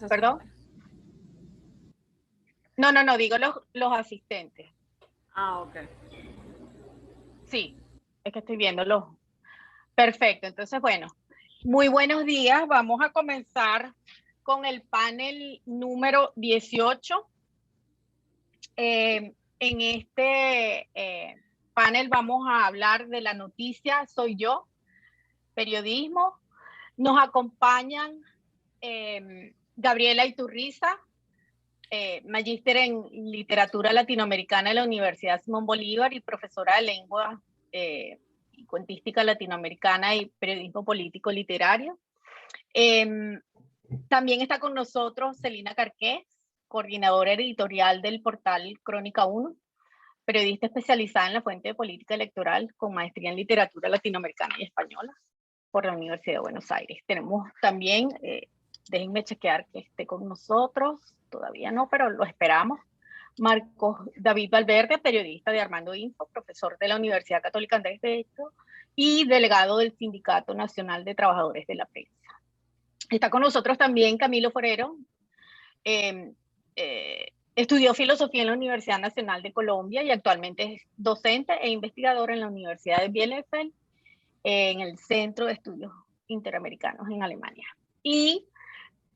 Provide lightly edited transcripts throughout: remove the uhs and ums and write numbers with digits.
¿Perdón? No, digo los asistentes. Ok. Sí, es que estoy viéndolos. Perfecto, entonces bueno, muy buenos días. Vamos a comenzar con el panel número 18. En este panel vamos a hablar de la noticia Soy Yo, periodismo. Nos acompañan Gabriela Iturriza, magíster en literatura latinoamericana de la Universidad Simón Bolívar y profesora de lengua y cuentística latinoamericana y periodismo político literario. También está con nosotros Celina Carqués, coordinadora editorial del portal Crónica 1, periodista especializada en la fuente de política electoral con maestría en literatura latinoamericana y española por la Universidad de Buenos Aires. Tenemos también, déjenme chequear que esté con nosotros, todavía no, pero lo esperamos, Marcos David Valverde, periodista de Armando Info, profesor de la Universidad Católica Andrés Bello y delegado del Sindicato Nacional de Trabajadores de la Prensa. Está con nosotros también Camilo Forero, estudió filosofía en la Universidad Nacional de Colombia y actualmente es docente e investigador en la Universidad de Bielefeld, en el Centro de Estudios Interamericanos en Alemania. Y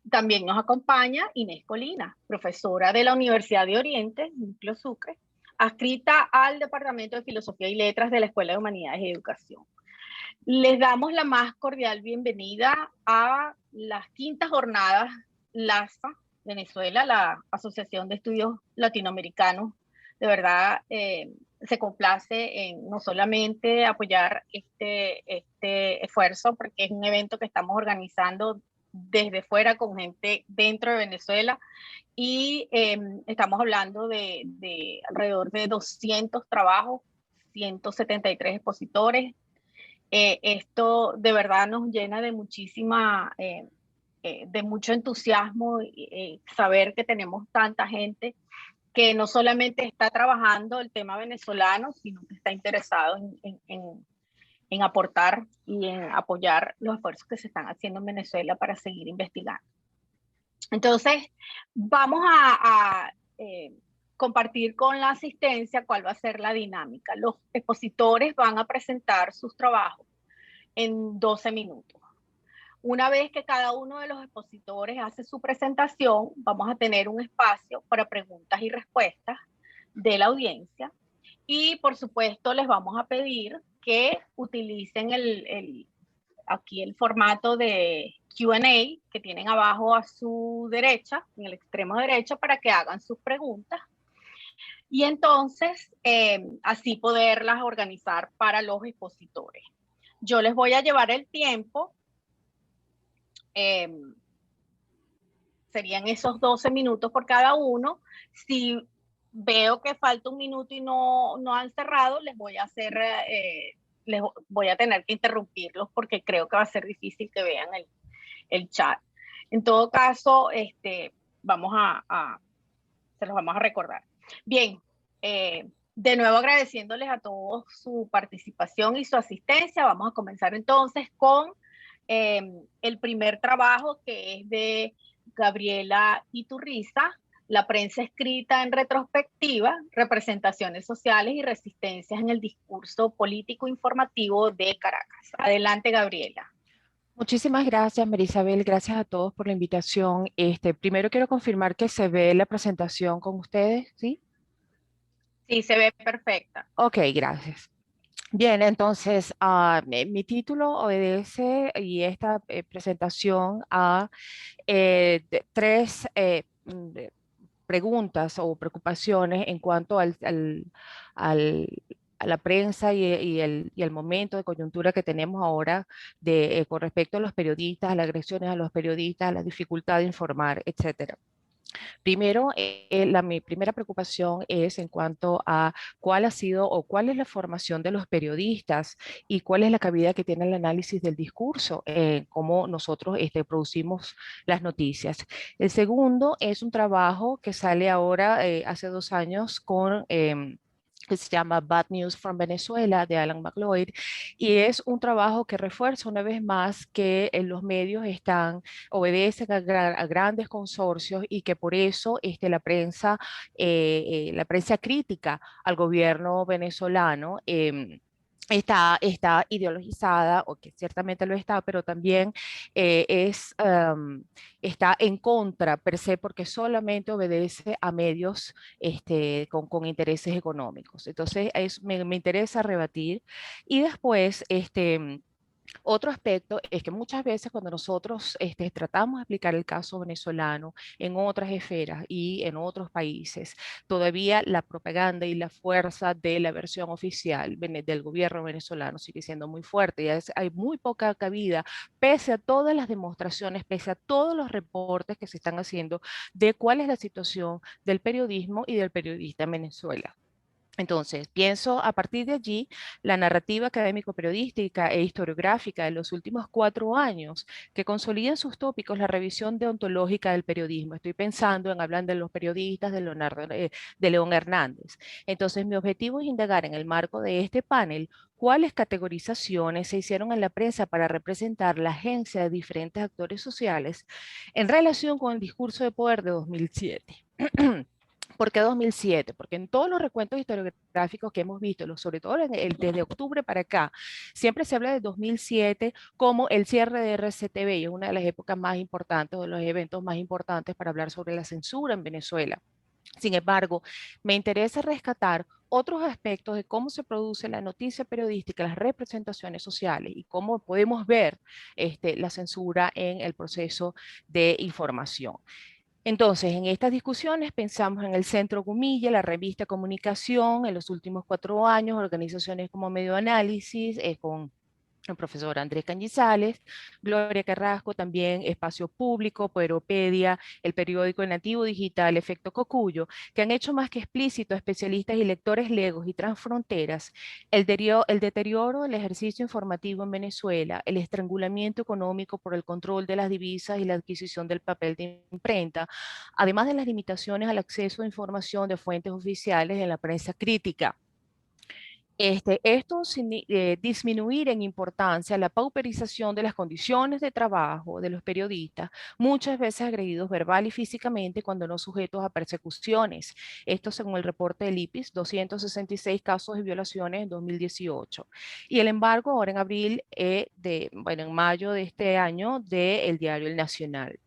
también nos acompaña Inés Colina, profesora de la Universidad de Oriente, Núcleo Sucre, adscrita al Departamento de Filosofía y Letras de la Escuela de Humanidades y Educación. Les damos la más cordial bienvenida a las quintas jornadas LASA Venezuela, la Asociación de Estudios Latinoamericanos. De verdad, se complace en no solamente apoyar este esfuerzo, porque es un evento que estamos organizando desde fuera con gente dentro de Venezuela, y estamos hablando de alrededor de 200 trabajos, 173 expositores. Esto de verdad nos llena de de mucho entusiasmo, saber que tenemos tanta gente que no solamente está trabajando el tema venezolano, sino que está interesado en aportar y en apoyar los esfuerzos que se están haciendo en Venezuela para seguir investigando. Entonces, vamos a compartir con la asistencia cuál va a ser la dinámica. Los expositores van a presentar sus trabajos en 12 minutos. Una vez que cada uno de los expositores hace su presentación, vamos a tener un espacio para preguntas y respuestas de la audiencia. Y por supuesto les vamos a pedir que utilicen aquí el formato de Q&A que tienen abajo a su derecha, en el extremo derecho, para que hagan sus preguntas. Y entonces así poderlas organizar para los expositores. Yo les voy a llevar el tiempo. Serían esos 12 minutos por cada uno. Si veo que falta un minuto y no han cerrado, les voy a hacer, les voy a tener que interrumpirlos porque creo que va a ser difícil que vean el chat. En todo caso, se los vamos a recordar. Bien, de nuevo agradeciéndoles a todos su participación y su asistencia. Vamos a comenzar entonces con el primer trabajo, que es de Gabriela Iturriza, La prensa escrita en retrospectiva, representaciones sociales y resistencias en el discurso político informativo de Caracas. Adelante, Gabriela. Muchísimas gracias, Marisabel. Gracias a todos por la invitación. Primero quiero confirmar que se ve la presentación con ustedes, ¿sí? Sí, se ve perfecta. Ok, gracias. Bien, entonces, mi título obedece y esta presentación a tres preguntas o preocupaciones en cuanto a la prensa y el momento de coyuntura que tenemos ahora con respecto a los periodistas, a las agresiones a los periodistas, a la dificultad de informar, etcétera. Primero, mi primera preocupación es en cuanto a cuál ha sido o cuál es la formación de los periodistas y cuál es la cabida que tiene el análisis del discurso, cómo nosotros producimos las noticias. El segundo es un trabajo que sale ahora hace 2 años con que se llama Bad News from Venezuela, de Alan McLeod, y es un trabajo que refuerza una vez más que los medios obedecen a grandes consorcios y que por eso la prensa crítica al gobierno venezolano está ideologizada, o que ciertamente lo está, pero también está en contra per se porque solamente obedece a medios con intereses económicos. Entonces, me interesa rebatir. Y después, otro aspecto es que muchas veces cuando nosotros tratamos de explicar el caso venezolano en otras esferas y en otros países, todavía la propaganda y la fuerza de la versión oficial del gobierno venezolano sigue siendo muy fuerte. Hay muy poca cabida, pese a todas las demostraciones, pese a todos los reportes que se están haciendo de cuál es la situación del periodismo y del periodista en Venezuela. Entonces, pienso a partir de allí, la narrativa académico-periodística e historiográfica de los últimos 4 años que consolida en sus tópicos la revisión deontológica del periodismo. Estoy pensando en hablar de los periodistas de León Hernández. Entonces, mi objetivo es indagar en el marco de este panel cuáles categorizaciones se hicieron en la prensa para representar la agencia de diferentes actores sociales en relación con el discurso de poder de 2007. ¿Por qué 2007? Porque en todos los recuentos historiográficos que hemos visto, sobre todo desde octubre para acá, siempre se habla de 2007 como el cierre de RCTV, y es una de las épocas más importantes, o de los eventos más importantes para hablar sobre la censura en Venezuela. Sin embargo, me interesa rescatar otros aspectos de cómo se produce la noticia periodística, las representaciones sociales y cómo podemos ver la censura en el proceso de información. Entonces, en estas discusiones pensamos en el Centro Gumilla, la revista Comunicación, en los últimos 4 años, organizaciones como Medio Análisis, con el profesor Andrés Cañizales, Gloria Carrasco, también Espacio Público, Poderopedia, el periódico Nativo Digital, Efecto Cocuyo, que han hecho más que explícito a especialistas y lectores legos y transfronteras el deterioro del ejercicio informativo en Venezuela, el estrangulamiento económico por el control de las divisas y la adquisición del papel de imprenta, además de las limitaciones al acceso a información de fuentes oficiales en la prensa crítica. Esto sin disminuir en importancia la pauperización de las condiciones de trabajo de los periodistas, muchas veces agredidos verbal y físicamente cuando no sujetos a persecuciones. Esto según el reporte del IPIS, 266 casos de violaciones en 2018. Y el embargo ahora en abril, en mayo de este año, del diario El Nacional.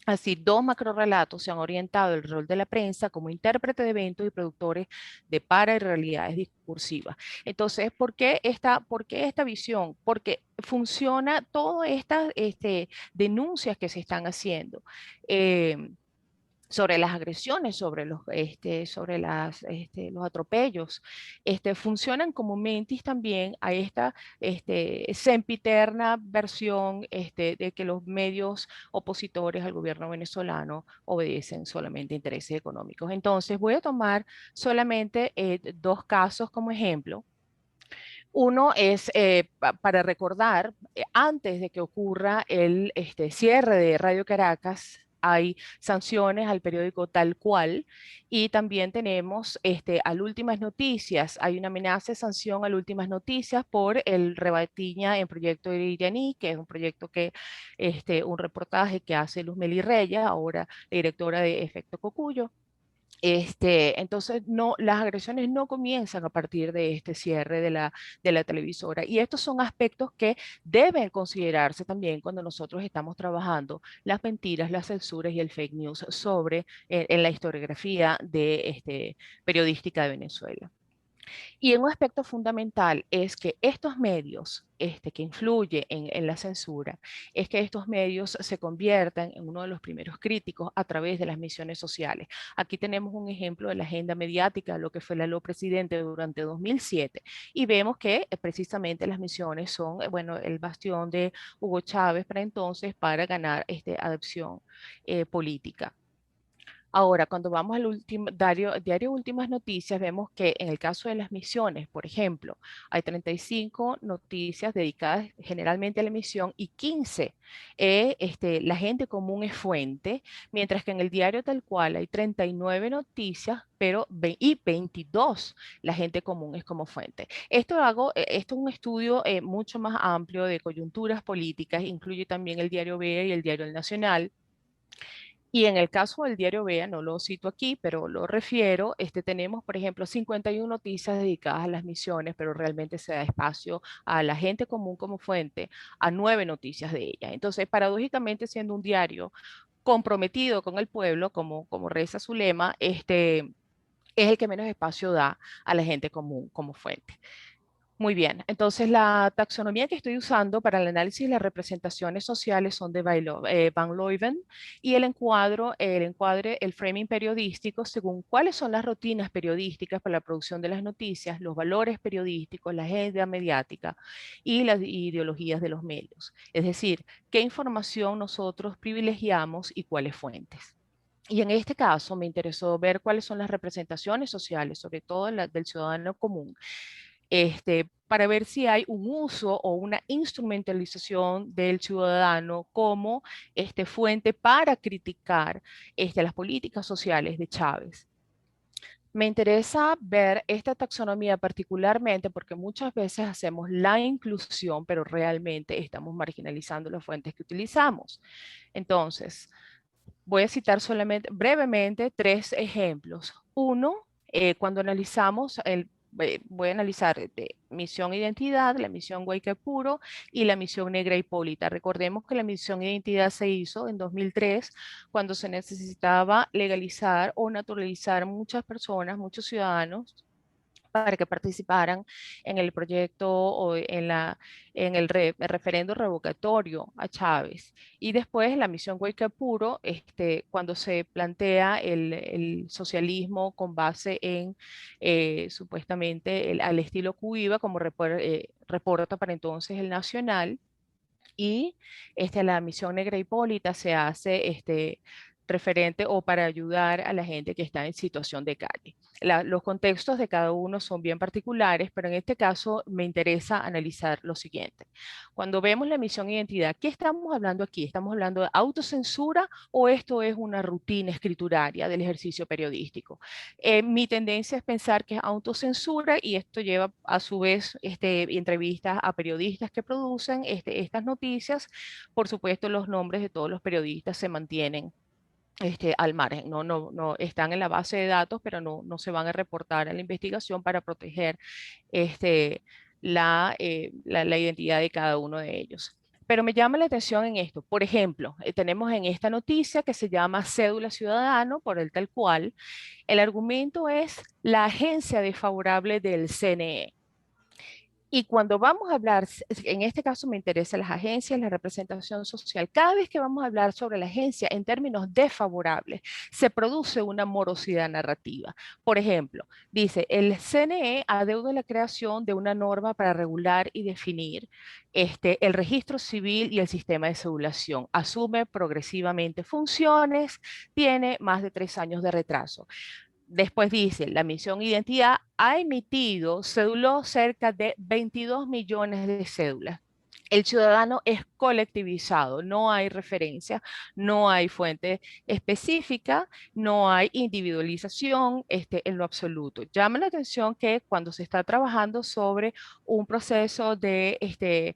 Así, 2 macrorelatos se han orientado el rol de la prensa como intérprete de eventos y productores de para y realidades discursivas. Entonces, por qué esta visión? Porque funciona todas estas denuncias que se están haciendo. Sobre las agresiones, los atropellos, funcionan como mentis también a esta sempiterna versión de que los medios opositores al gobierno venezolano obedecen solamente intereses económicos. Entonces, voy a tomar solamente 2 casos como ejemplo. Uno es para recordar, antes de que ocurra el cierre de Radio Caracas, hay sanciones al periódico Tal Cual y también tenemos al Últimas Noticias, hay una amenaza de sanción al Últimas Noticias por el rebatiña en Proyecto Iraní, que es un proyecto un reportaje que hace Luz Meli Reyes, ahora directora de Efecto Cocuyo. Entonces, no, las agresiones no comienzan a partir de este cierre de la televisora. Y estos son aspectos que deben considerarse también cuando nosotros estamos trabajando las mentiras, las censuras y el fake news en la historiografía periodística de Venezuela. Y un aspecto fundamental es que estos medios que influyen en la censura, es que estos medios se conviertan en uno de los primeros críticos a través de las misiones sociales. Aquí tenemos un ejemplo de la agenda mediática, lo que fue la Lo Presidente durante 2007, y vemos que precisamente las misiones son, el bastión de Hugo Chávez para entonces para ganar adopción política. Ahora, cuando vamos al último diario Últimas Noticias, vemos que en el caso de las misiones, por ejemplo, hay 35 noticias dedicadas generalmente a la misión y 15 la gente común es fuente, mientras que en el diario tal cual hay 39 noticias, pero y 22 la gente común es como fuente. Esto es un estudio mucho más amplio de coyunturas políticas, incluye también el diario B y el diario El Nacional. Y en el caso del diario Vea, no lo cito aquí, pero lo refiero, tenemos, por ejemplo, 51 noticias dedicadas a las misiones, pero realmente se da espacio a la gente común como fuente, a 9 noticias de ellas. Entonces, paradójicamente, siendo un diario comprometido con el pueblo, como reza su lema, es el que menos espacio da a la gente común como fuente. Muy bien, entonces la taxonomía que estoy usando para el análisis de las representaciones sociales son de Van Leuven y el encuadre, el framing periodístico según cuáles son las rutinas periodísticas para la producción de las noticias, los valores periodísticos, la agenda mediática y las ideologías de los medios. Es decir, qué información nosotros privilegiamos y cuáles fuentes. Y en este caso me interesó ver cuáles son las representaciones sociales, sobre todo del ciudadano común, para ver si hay un uso o una instrumentalización del ciudadano como fuente para criticar las políticas sociales de Chávez. Me interesa ver esta taxonomía particularmente porque muchas veces hacemos la inclusión, pero realmente estamos marginalizando las fuentes que utilizamos. Entonces, voy a citar solamente brevemente 3 ejemplos. Uno, cuando analizamos voy a analizar misión Identidad, la misión Guaycapuro y la misión Negra Hipólita. Recordemos que la misión Identidad se hizo en 2003 cuando se necesitaba legalizar o naturalizar muchas personas, muchos ciudadanos para que participaran en el proyecto o el referendo revocatorio a Chávez. Y después la misión Guaycapuro, cuando se plantea el socialismo con base en supuestamente al estilo Cuiba, como reporta para entonces el Nacional. Y la misión Negra Hipólita se hace referente o para ayudar a la gente que está en situación de calle. Los contextos de cada uno son bien particulares, pero en este caso me interesa analizar lo siguiente. Cuando vemos la misión identidad, ¿qué estamos hablando aquí? ¿Estamos hablando de autocensura o esto es una rutina escrituraria del ejercicio periodístico? Mi tendencia es pensar que es autocensura y esto lleva a su vez entrevistas a periodistas que producen estas noticias. Por supuesto, los nombres de todos los periodistas se mantienen al margen, no están en la base de datos, pero no se van a reportar a la investigación para proteger la identidad de cada uno de ellos. Pero me llama la atención en esto. Por ejemplo, tenemos en esta noticia que se llama Cédula Ciudadano, por el tal cual. El argumento es la agencia desfavorable del CNE. Y cuando vamos a hablar, en este caso me interesan las agencias, la representación social. Cada vez que vamos a hablar sobre la agencia en términos desfavorables, se produce una morosidad narrativa. Por ejemplo, dice, el CNE adeuda la creación de una norma para regular y definir el registro civil y el sistema de cedulación. Asume progresivamente funciones, tiene más de 3 años de retraso. Después dice, la misión Identidad ha emitido, ceduló cerca de 22 millones de cédulas. El ciudadano es colectivizado, no hay referencia, no hay fuente específica, no hay individualización en lo absoluto. Llama la atención que cuando se está trabajando sobre un proceso de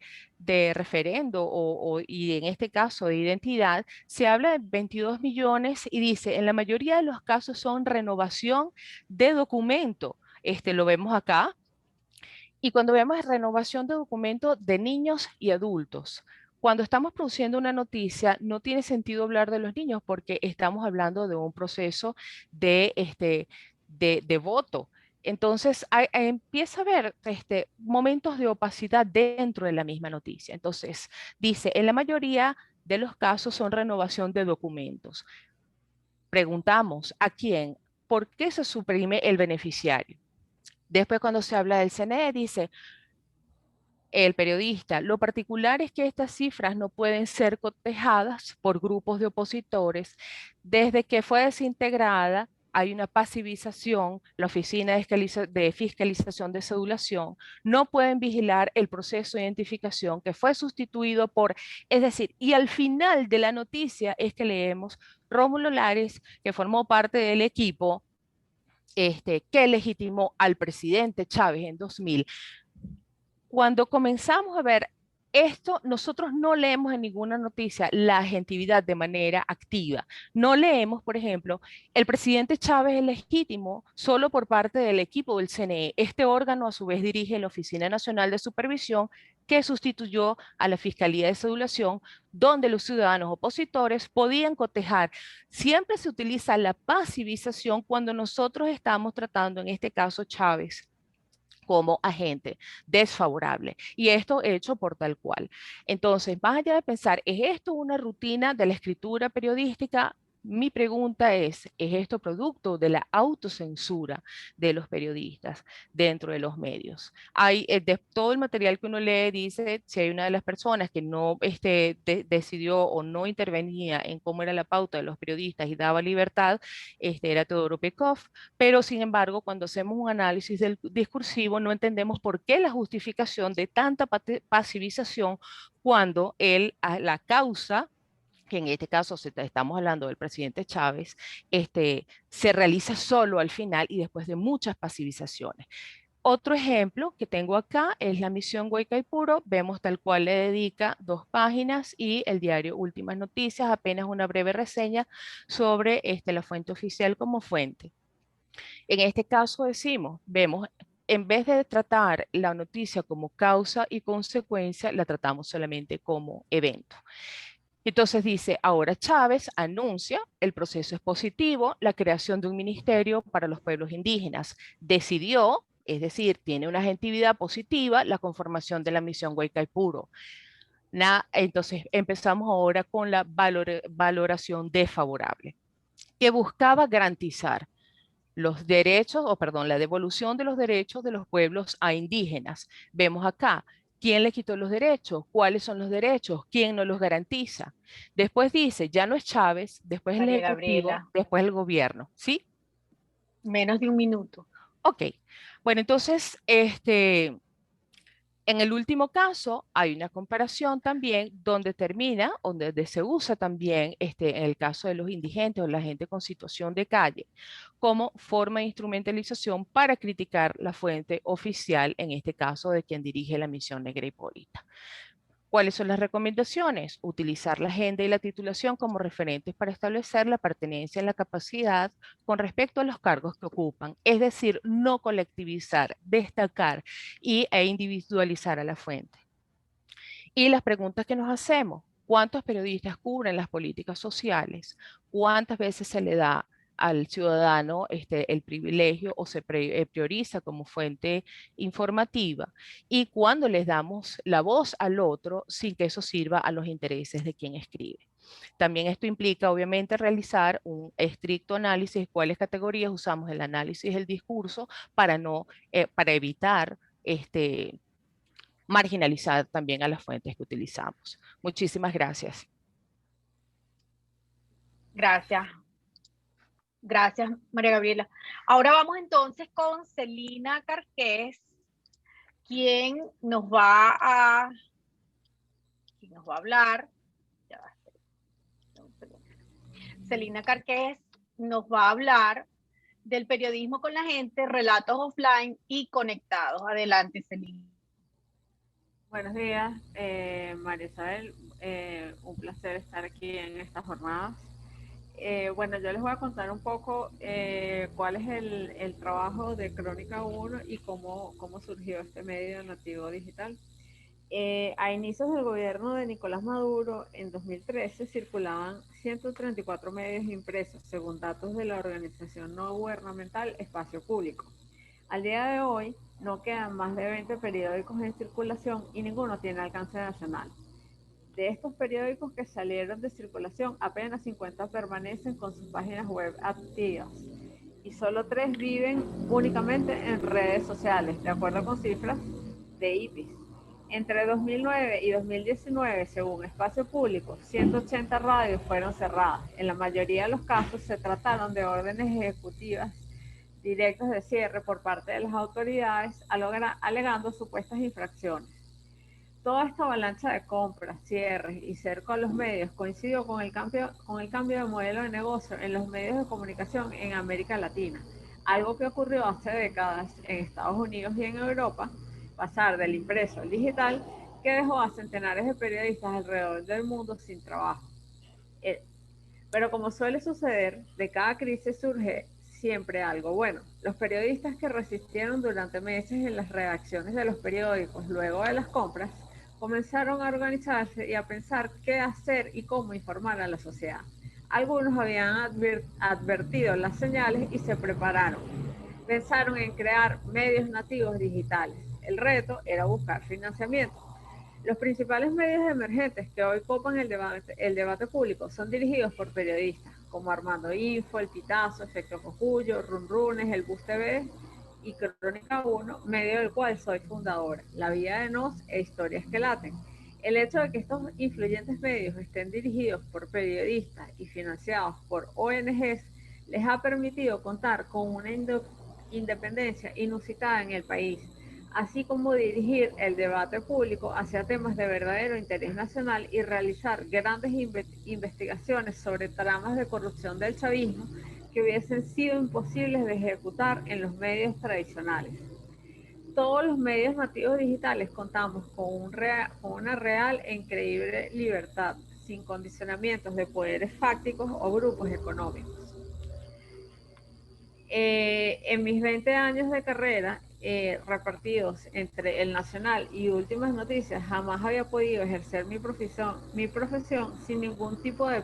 referendo y en este caso de identidad, se habla de 22 millones y dice, en la mayoría de los casos son renovación de documento. Lo vemos acá, y cuando vemos renovación de documentos de niños y adultos, cuando estamos produciendo una noticia, no tiene sentido hablar de los niños porque estamos hablando de un proceso de voto. Entonces, empieza a haber momentos de opacidad dentro de la misma noticia. Entonces, dice, en la mayoría de los casos son renovación de documentos. Preguntamos, ¿a quién? ¿Por qué se suprime el beneficiario? Después, cuando se habla del CNE, dice, el periodista. Lo particular es que estas cifras no pueden ser cotejadas por grupos de opositores. Desde que fue desintegrada, hay una pasivización, la Oficina de Fiscalización de Cedulación, no pueden vigilar el proceso de identificación que fue sustituido por, es decir, y al final de la noticia es que leemos Rómulo Lares, que formó parte del equipo que legitimó al presidente Chávez en 2000. Cuando comenzamos a ver esto, nosotros no leemos en ninguna noticia la agentividad de manera activa. No leemos, por ejemplo, el presidente Chávez es legítimo solo por parte del equipo del CNE. Este órgano a su vez dirige la Oficina Nacional de Supervisión que sustituyó a la Fiscalía de Cedulación, donde los ciudadanos opositores podían cotejar. Siempre se utiliza la pasivización cuando nosotros estamos tratando, en este caso Chávez, como agente desfavorable. Y esto hecho por tal cual. Entonces, más allá de pensar, ¿es esto una rutina de la escritura periodística? Mi pregunta ¿es esto producto de la autocensura de los periodistas dentro de los medios? Hay, de todo el material que uno lee dice si hay una de las personas que no decidió o no intervenía en cómo era la pauta de los periodistas y daba libertad, era Teodoro Pekov, pero sin embargo, cuando hacemos un análisis del discursivo, no entendemos por qué la justificación de tanta pasivización cuando la causa, que en este caso estamos hablando del presidente Chávez, se realiza solo al final y después de muchas pasivizaciones. Otro ejemplo que tengo acá es la misión Guaycaipuro. Vemos tal cual le dedica 2 páginas y el diario Últimas Noticias, apenas una breve reseña sobre la fuente oficial como fuente. En este caso vemos, en vez de tratar la noticia como causa y consecuencia, la tratamos solamente como evento. Entonces dice, ahora Chávez anuncia, el proceso es positivo, la creación de un ministerio para los pueblos indígenas. Decidió, es decir, tiene una agentividad positiva, la conformación de la misión Guaycaipuro. Entonces empezamos ahora con la valoración desfavorable, que buscaba garantizar los derechos, o perdón, la devolución de los derechos de los pueblos a indígenas. Vemos acá, ¿quién le quitó los derechos? ¿Cuáles son los derechos? ¿Quién no los garantiza? Después dice, ya no es Chávez, después el María Ejecutivo, Gabriela, después el gobierno, ¿sí? menos de un minuto. Ok. Bueno, entonces, en el último caso, hay una comparación también donde termina, donde se usa también, en el caso de los indigentes o la gente con situación de calle, como forma de instrumentalización para criticar la fuente oficial, en este caso de quien dirige la misión Negra Hipólita. ¿Cuáles son las recomendaciones? Utilizar la agenda y la titulación como referentes para establecer la pertenencia en la capacidad con respecto a los cargos que ocupan, es decir, no colectivizar, destacar e individualizar a la fuente. Y las preguntas que nos hacemos, ¿cuántos periodistas cubren las políticas sociales? ¿Cuántas veces se le da al ciudadano el privilegio o se prioriza como fuente informativa? Y cuándo les damos la voz al otro sin que eso sirva a los intereses de quien escribe. También esto implica, obviamente, realizar un estricto análisis de cuáles categorías usamos el análisis del discurso para evitar marginalizar también a las fuentes que utilizamos. Muchísimas gracias. Gracias. Gracias, María Gabriela. Ahora vamos entonces con Celina Carqués, quien nos va a hablar. Celina Carqués nos va a hablar del periodismo con la gente, relatos offline y conectados. Adelante, Celina. Buenos días, María Isabel. Un placer estar aquí en estas jornadas. Bueno, yo les voy a contar un poco cuál es el trabajo de Crónica 1 y cómo surgió este medio nativo digital. A inicios del gobierno de Nicolás Maduro, en 2013, circulaban 134 medios impresos, según datos de la organización no gubernamental Espacio Público. Al día de hoy, no quedan más de 20 periódicos en circulación y ninguno tiene alcance nacional. De estos periódicos que salieron de circulación, apenas 50 permanecen con sus páginas web activas y solo 3 viven únicamente en redes sociales, de acuerdo con cifras de IPIS. Entre 2009 y 2019, según Espacio Público, 180 radios fueron cerradas. En la mayoría de los casos se trataron de órdenes ejecutivas directas de cierre por parte de las autoridades, alegando supuestas infracciones. Toda esta avalancha de compras, cierres y cerco a los medios coincidió con el cambio de modelo de negocio en los medios de comunicación en América Latina, algo que ocurrió hace décadas en Estados Unidos y en Europa, pasar del impreso al digital, que dejó a centenares de periodistas alrededor del mundo sin trabajo. Pero como suele suceder, de cada crisis surge siempre algo bueno. Los periodistas que resistieron durante meses en las redacciones de los periódicos luego de las compras, comenzaron a organizarse y a pensar qué hacer y cómo informar a la sociedad. Algunos habían advertido las señales y se prepararon. Pensaron en crear medios nativos digitales. El reto era buscar financiamiento. Los principales medios emergentes que hoy copan el debate público son dirigidos por periodistas, como Armando Info, El Pitazo, Efecto Cocuyo, Runrunes, El Bus TV y Crónica 1, medio del cual soy fundadora, La Vida de Nos e Historias que Laten. El hecho de que estos influyentes medios estén dirigidos por periodistas y financiados por ONGs les ha permitido contar con una independencia inusitada en el país, así como dirigir el debate público hacia temas de verdadero interés nacional y realizar grandes investigaciones sobre tramas de corrupción del chavismo que hubiesen sido imposibles de ejecutar en los medios tradicionales. Todos los medios nativos digitales contamos con una real e increíble libertad, sin condicionamientos de poderes fácticos o grupos económicos. En mis 20 años de carrera, repartidos entre El Nacional y Últimas Noticias, jamás había podido ejercer mi profesión sin ningún tipo de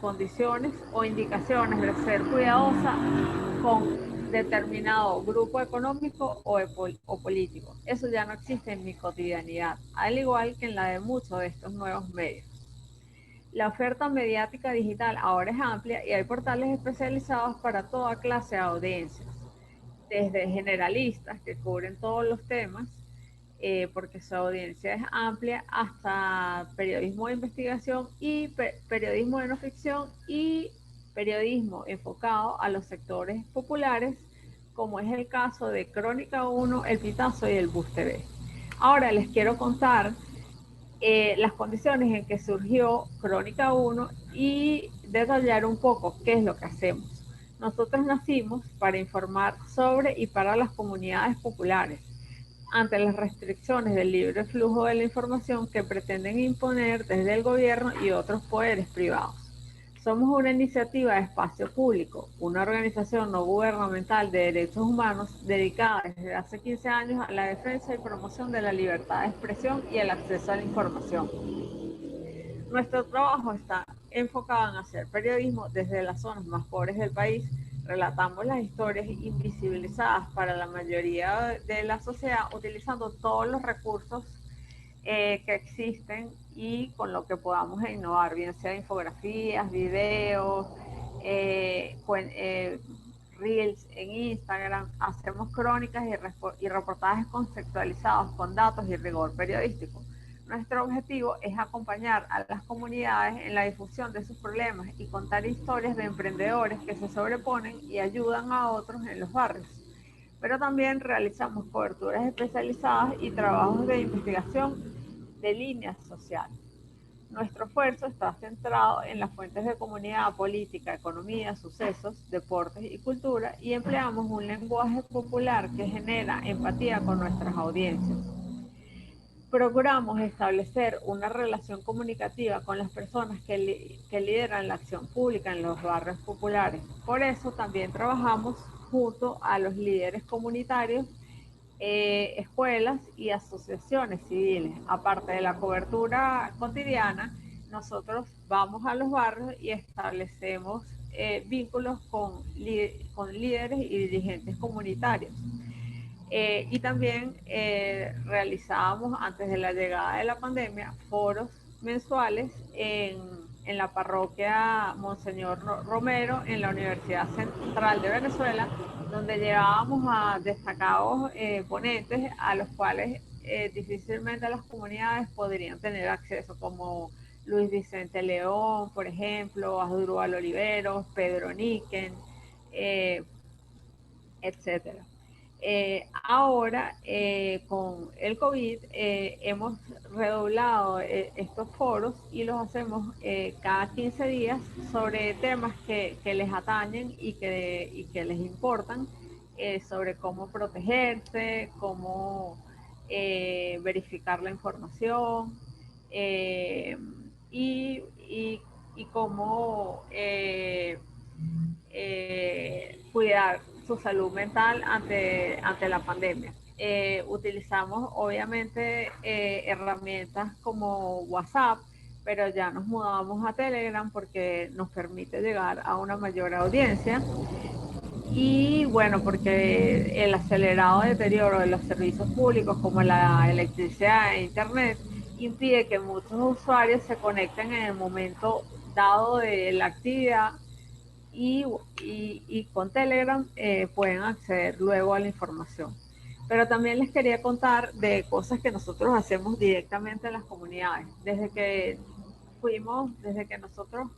condiciones o indicaciones de ser cuidadosa con determinado grupo económico o político. Eso ya no existe en mi cotidianidad, al igual que en la de muchos de estos nuevos medios. La oferta mediática digital ahora es amplia y hay portales especializados para toda clase de audiencias, desde generalistas que cubren todos los temas, porque su audiencia es amplia, hasta periodismo de investigación y periodismo de no ficción y periodismo enfocado a los sectores populares, como es el caso de Crónica 1, El Pitazo y El Bus TV. Ahora les quiero contar las condiciones en que surgió Crónica 1 y detallar un poco qué es lo que hacemos. Nosotros nacimos para informar sobre y para las comunidades populares ante las restricciones del libre flujo de la información que pretenden imponer desde el gobierno y otros poderes privados. Somos una iniciativa de espacio público, una organización no gubernamental de derechos humanos dedicada desde hace 15 años a la defensa y promoción de la libertad de expresión y el acceso a la información. Nuestro trabajo está enfocado en hacer periodismo desde las zonas más pobres del país. Relatamos las historias invisibilizadas para la mayoría de la sociedad utilizando todos los recursos que existen y con lo que podamos innovar, bien sea infografías, videos, reels en Instagram. Hacemos crónicas y reportajes conceptualizados con datos y rigor periodístico. Nuestro objetivo es acompañar a las comunidades en la difusión de sus problemas y contar historias de emprendedores que se sobreponen y ayudan a otros en los barrios. Pero también realizamos coberturas especializadas y trabajos de investigación de líneas sociales. Nuestro esfuerzo está centrado en las fuentes de comunidad, política, economía, sucesos, deportes y cultura, y empleamos un lenguaje popular que genera empatía con nuestras audiencias. Procuramos establecer una relación comunicativa con las personas que lideran la acción pública en los barrios populares. Por eso también trabajamos junto a los líderes comunitarios, escuelas y asociaciones civiles. Aparte de la cobertura cotidiana, nosotros vamos a los barrios y establecemos vínculos con líderes y dirigentes comunitarios. Y también realizábamos, antes de la llegada de la pandemia, foros mensuales en la parroquia Monseñor Romero, en la Universidad Central de Venezuela, donde llevábamos a destacados ponentes a los cuales difícilmente las comunidades podrían tener acceso, como Luis Vicente León, por ejemplo, Asdrúbal Oliveros, Pedro Níquel, etcétera. Ahora, con el COVID, hemos redoblado estos foros y los hacemos cada 15 días sobre temas que les atañen y que les importan, sobre cómo protegerse, cómo verificar la información y cómo cuidar su salud mental ante la pandemia. Utilizamos obviamente herramientas como WhatsApp, pero ya nos mudamos a Telegram porque nos permite llegar a una mayor audiencia. Y bueno, porque el acelerado deterioro de los servicios públicos como la electricidad e internet impide que muchos usuarios se conecten en el momento dado de la actividad y con Telegram pueden acceder luego a la información. Pero también les quería contar de cosas que nosotros hacemos directamente en las comunidades. Desde que nosotros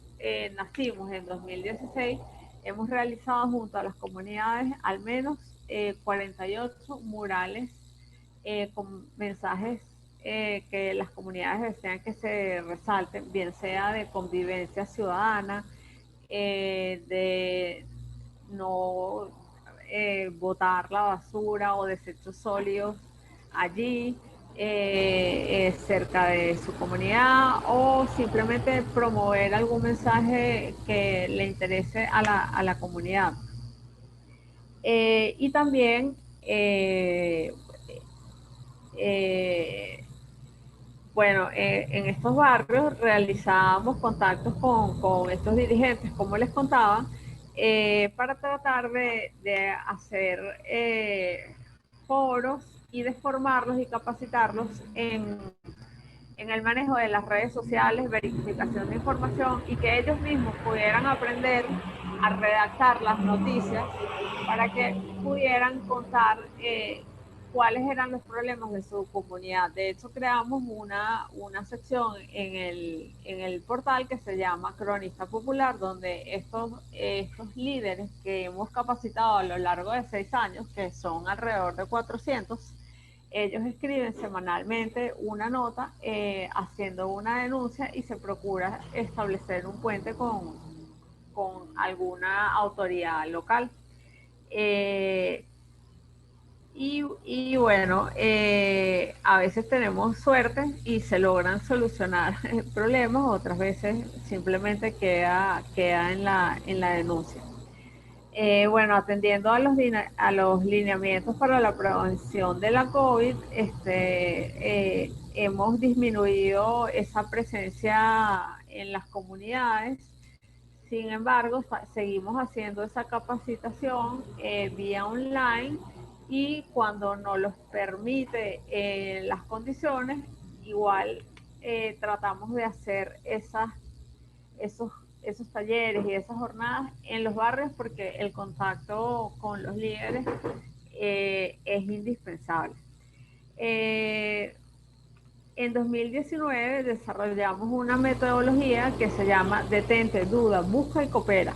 nacimos en 2016, hemos realizado junto a las comunidades al menos 48 murales con mensajes que las comunidades desean que se resalten, bien sea de convivencia ciudadana, de no botar la basura o desechos sólidos allí, cerca de su comunidad, o simplemente promover algún mensaje que le interese a la comunidad. Y también bueno, en estos barrios realizábamos contactos con estos dirigentes, como les contaba, para tratar de hacer foros y de formarlos y capacitarlos en el manejo de las redes sociales, verificación de información, y que ellos mismos pudieran aprender a redactar las noticias para que pudieran contar cuáles eran los problemas de su comunidad. De hecho, creamos una sección en el portal que se llama Cronista Popular, donde estos líderes que hemos capacitado a lo largo de 6 años, que son alrededor de 400, ellos escriben semanalmente una nota haciendo una denuncia y se procura establecer un puente con alguna autoridad local. Y bueno, a veces tenemos suerte y se logran solucionar problemas, otras veces simplemente queda en la denuncia. Bueno, atendiendo a los lineamientos para la prevención de la COVID, hemos disminuido esa presencia en las comunidades. Sin embargo, seguimos haciendo esa capacitación vía online, y cuando nos los permite las condiciones, igual tratamos de hacer esos talleres y esas jornadas en los barrios, porque el contacto con los líderes es indispensable. En 2019 desarrollamos una metodología que se llama Detente, Duda, Busca y Coopera,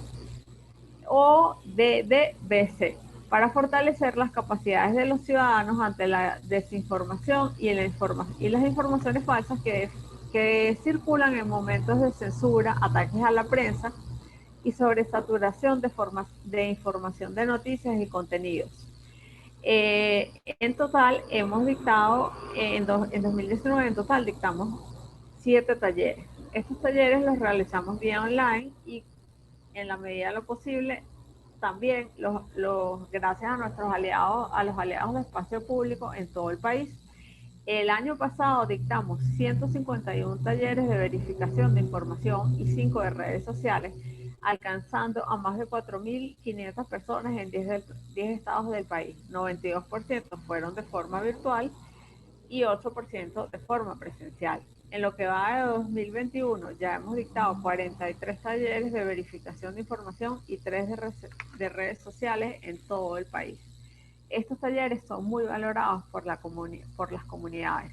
o DDBC, para fortalecer las capacidades de los ciudadanos ante la desinformación y las informaciones falsas que circulan en momentos de censura, ataques a la prensa y sobresaturación de información de noticias y contenidos. En total hemos dictado, en 2019 en total dictamos 7 talleres. Estos talleres los realizamos vía online y en la medida de lo posible también gracias a nuestros aliados, a los aliados de espacio público en todo el país. El año pasado dictamos 151 talleres de verificación de información y 5 de redes sociales, alcanzando a más de 4.500 personas en 10 estados del país. 92% fueron de forma virtual y 8% de forma presencial. En lo que va de 2021 ya hemos dictado 43 talleres de verificación de información y 3 de redes sociales en todo el país. estos talleres son muy valorados por las comunidades,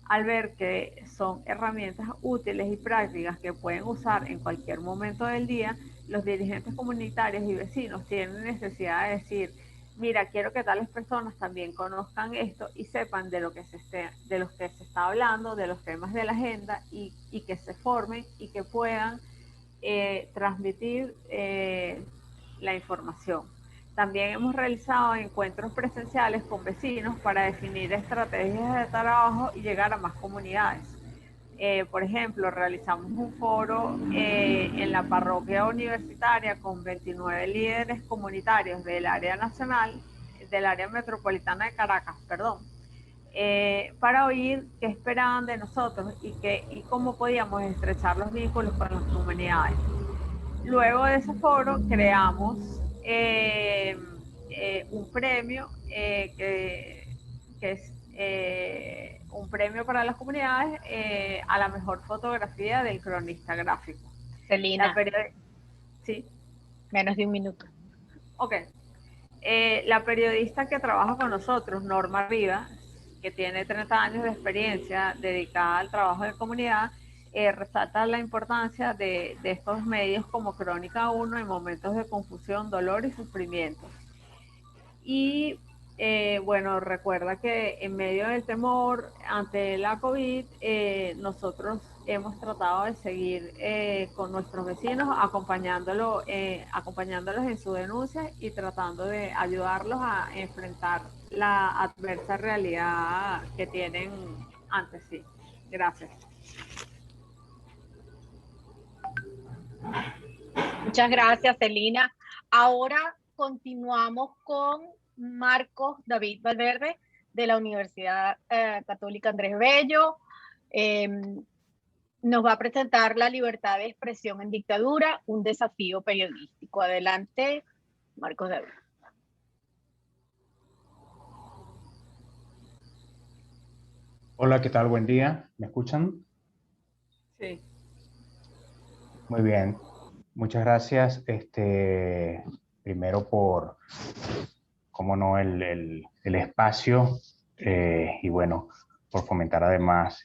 al ver que son herramientas útiles y prácticas que pueden usar en cualquier momento del día. Los dirigentes comunitarios y vecinos tienen necesidad de decir, mira, quiero que tales personas también conozcan esto y sepan de lo que se está hablando, de los temas de la agenda, y que se formen y que puedan transmitir la información. También hemos realizado encuentros presenciales con vecinos para definir estrategias de trabajo y llegar a más comunidades. Por ejemplo, realizamos un foro en la parroquia universitaria con 29 líderes comunitarios del área nacional, del área metropolitana de Caracas, perdón, para oír qué esperaban de nosotros y cómo podíamos estrechar los vínculos con las comunidades. Luego de ese foro creamos un premio que es un premio para las comunidades a la mejor fotografía del cronista gráfico. Celina, sí. Menos de un minuto. Ok. La periodista que trabaja con nosotros, Norma Rivas, que tiene 30 años de experiencia dedicada al trabajo de comunidad, resalta la importancia de estos medios como Crónica 1 en momentos de confusión, dolor y sufrimiento. Y bueno, recuerda que en medio del temor ante la COVID, nosotros hemos tratado de seguir con nuestros vecinos, acompañándolos en su denuncia y tratando de ayudarlos a enfrentar la adversa realidad que tienen ante sí. Gracias. Muchas gracias, Celina. Ahora continuamos con Marcos David Valverde de la Universidad Católica Andrés Bello. Nos va a presentar la libertad de expresión en dictadura, un desafío periodístico. Adelante, Marcos David. Hola, ¿qué tal? Buen día. ¿Me escuchan? Sí. Muy bien. Muchas gracias. Primero por, cómo no, el espacio y bueno, por fomentar además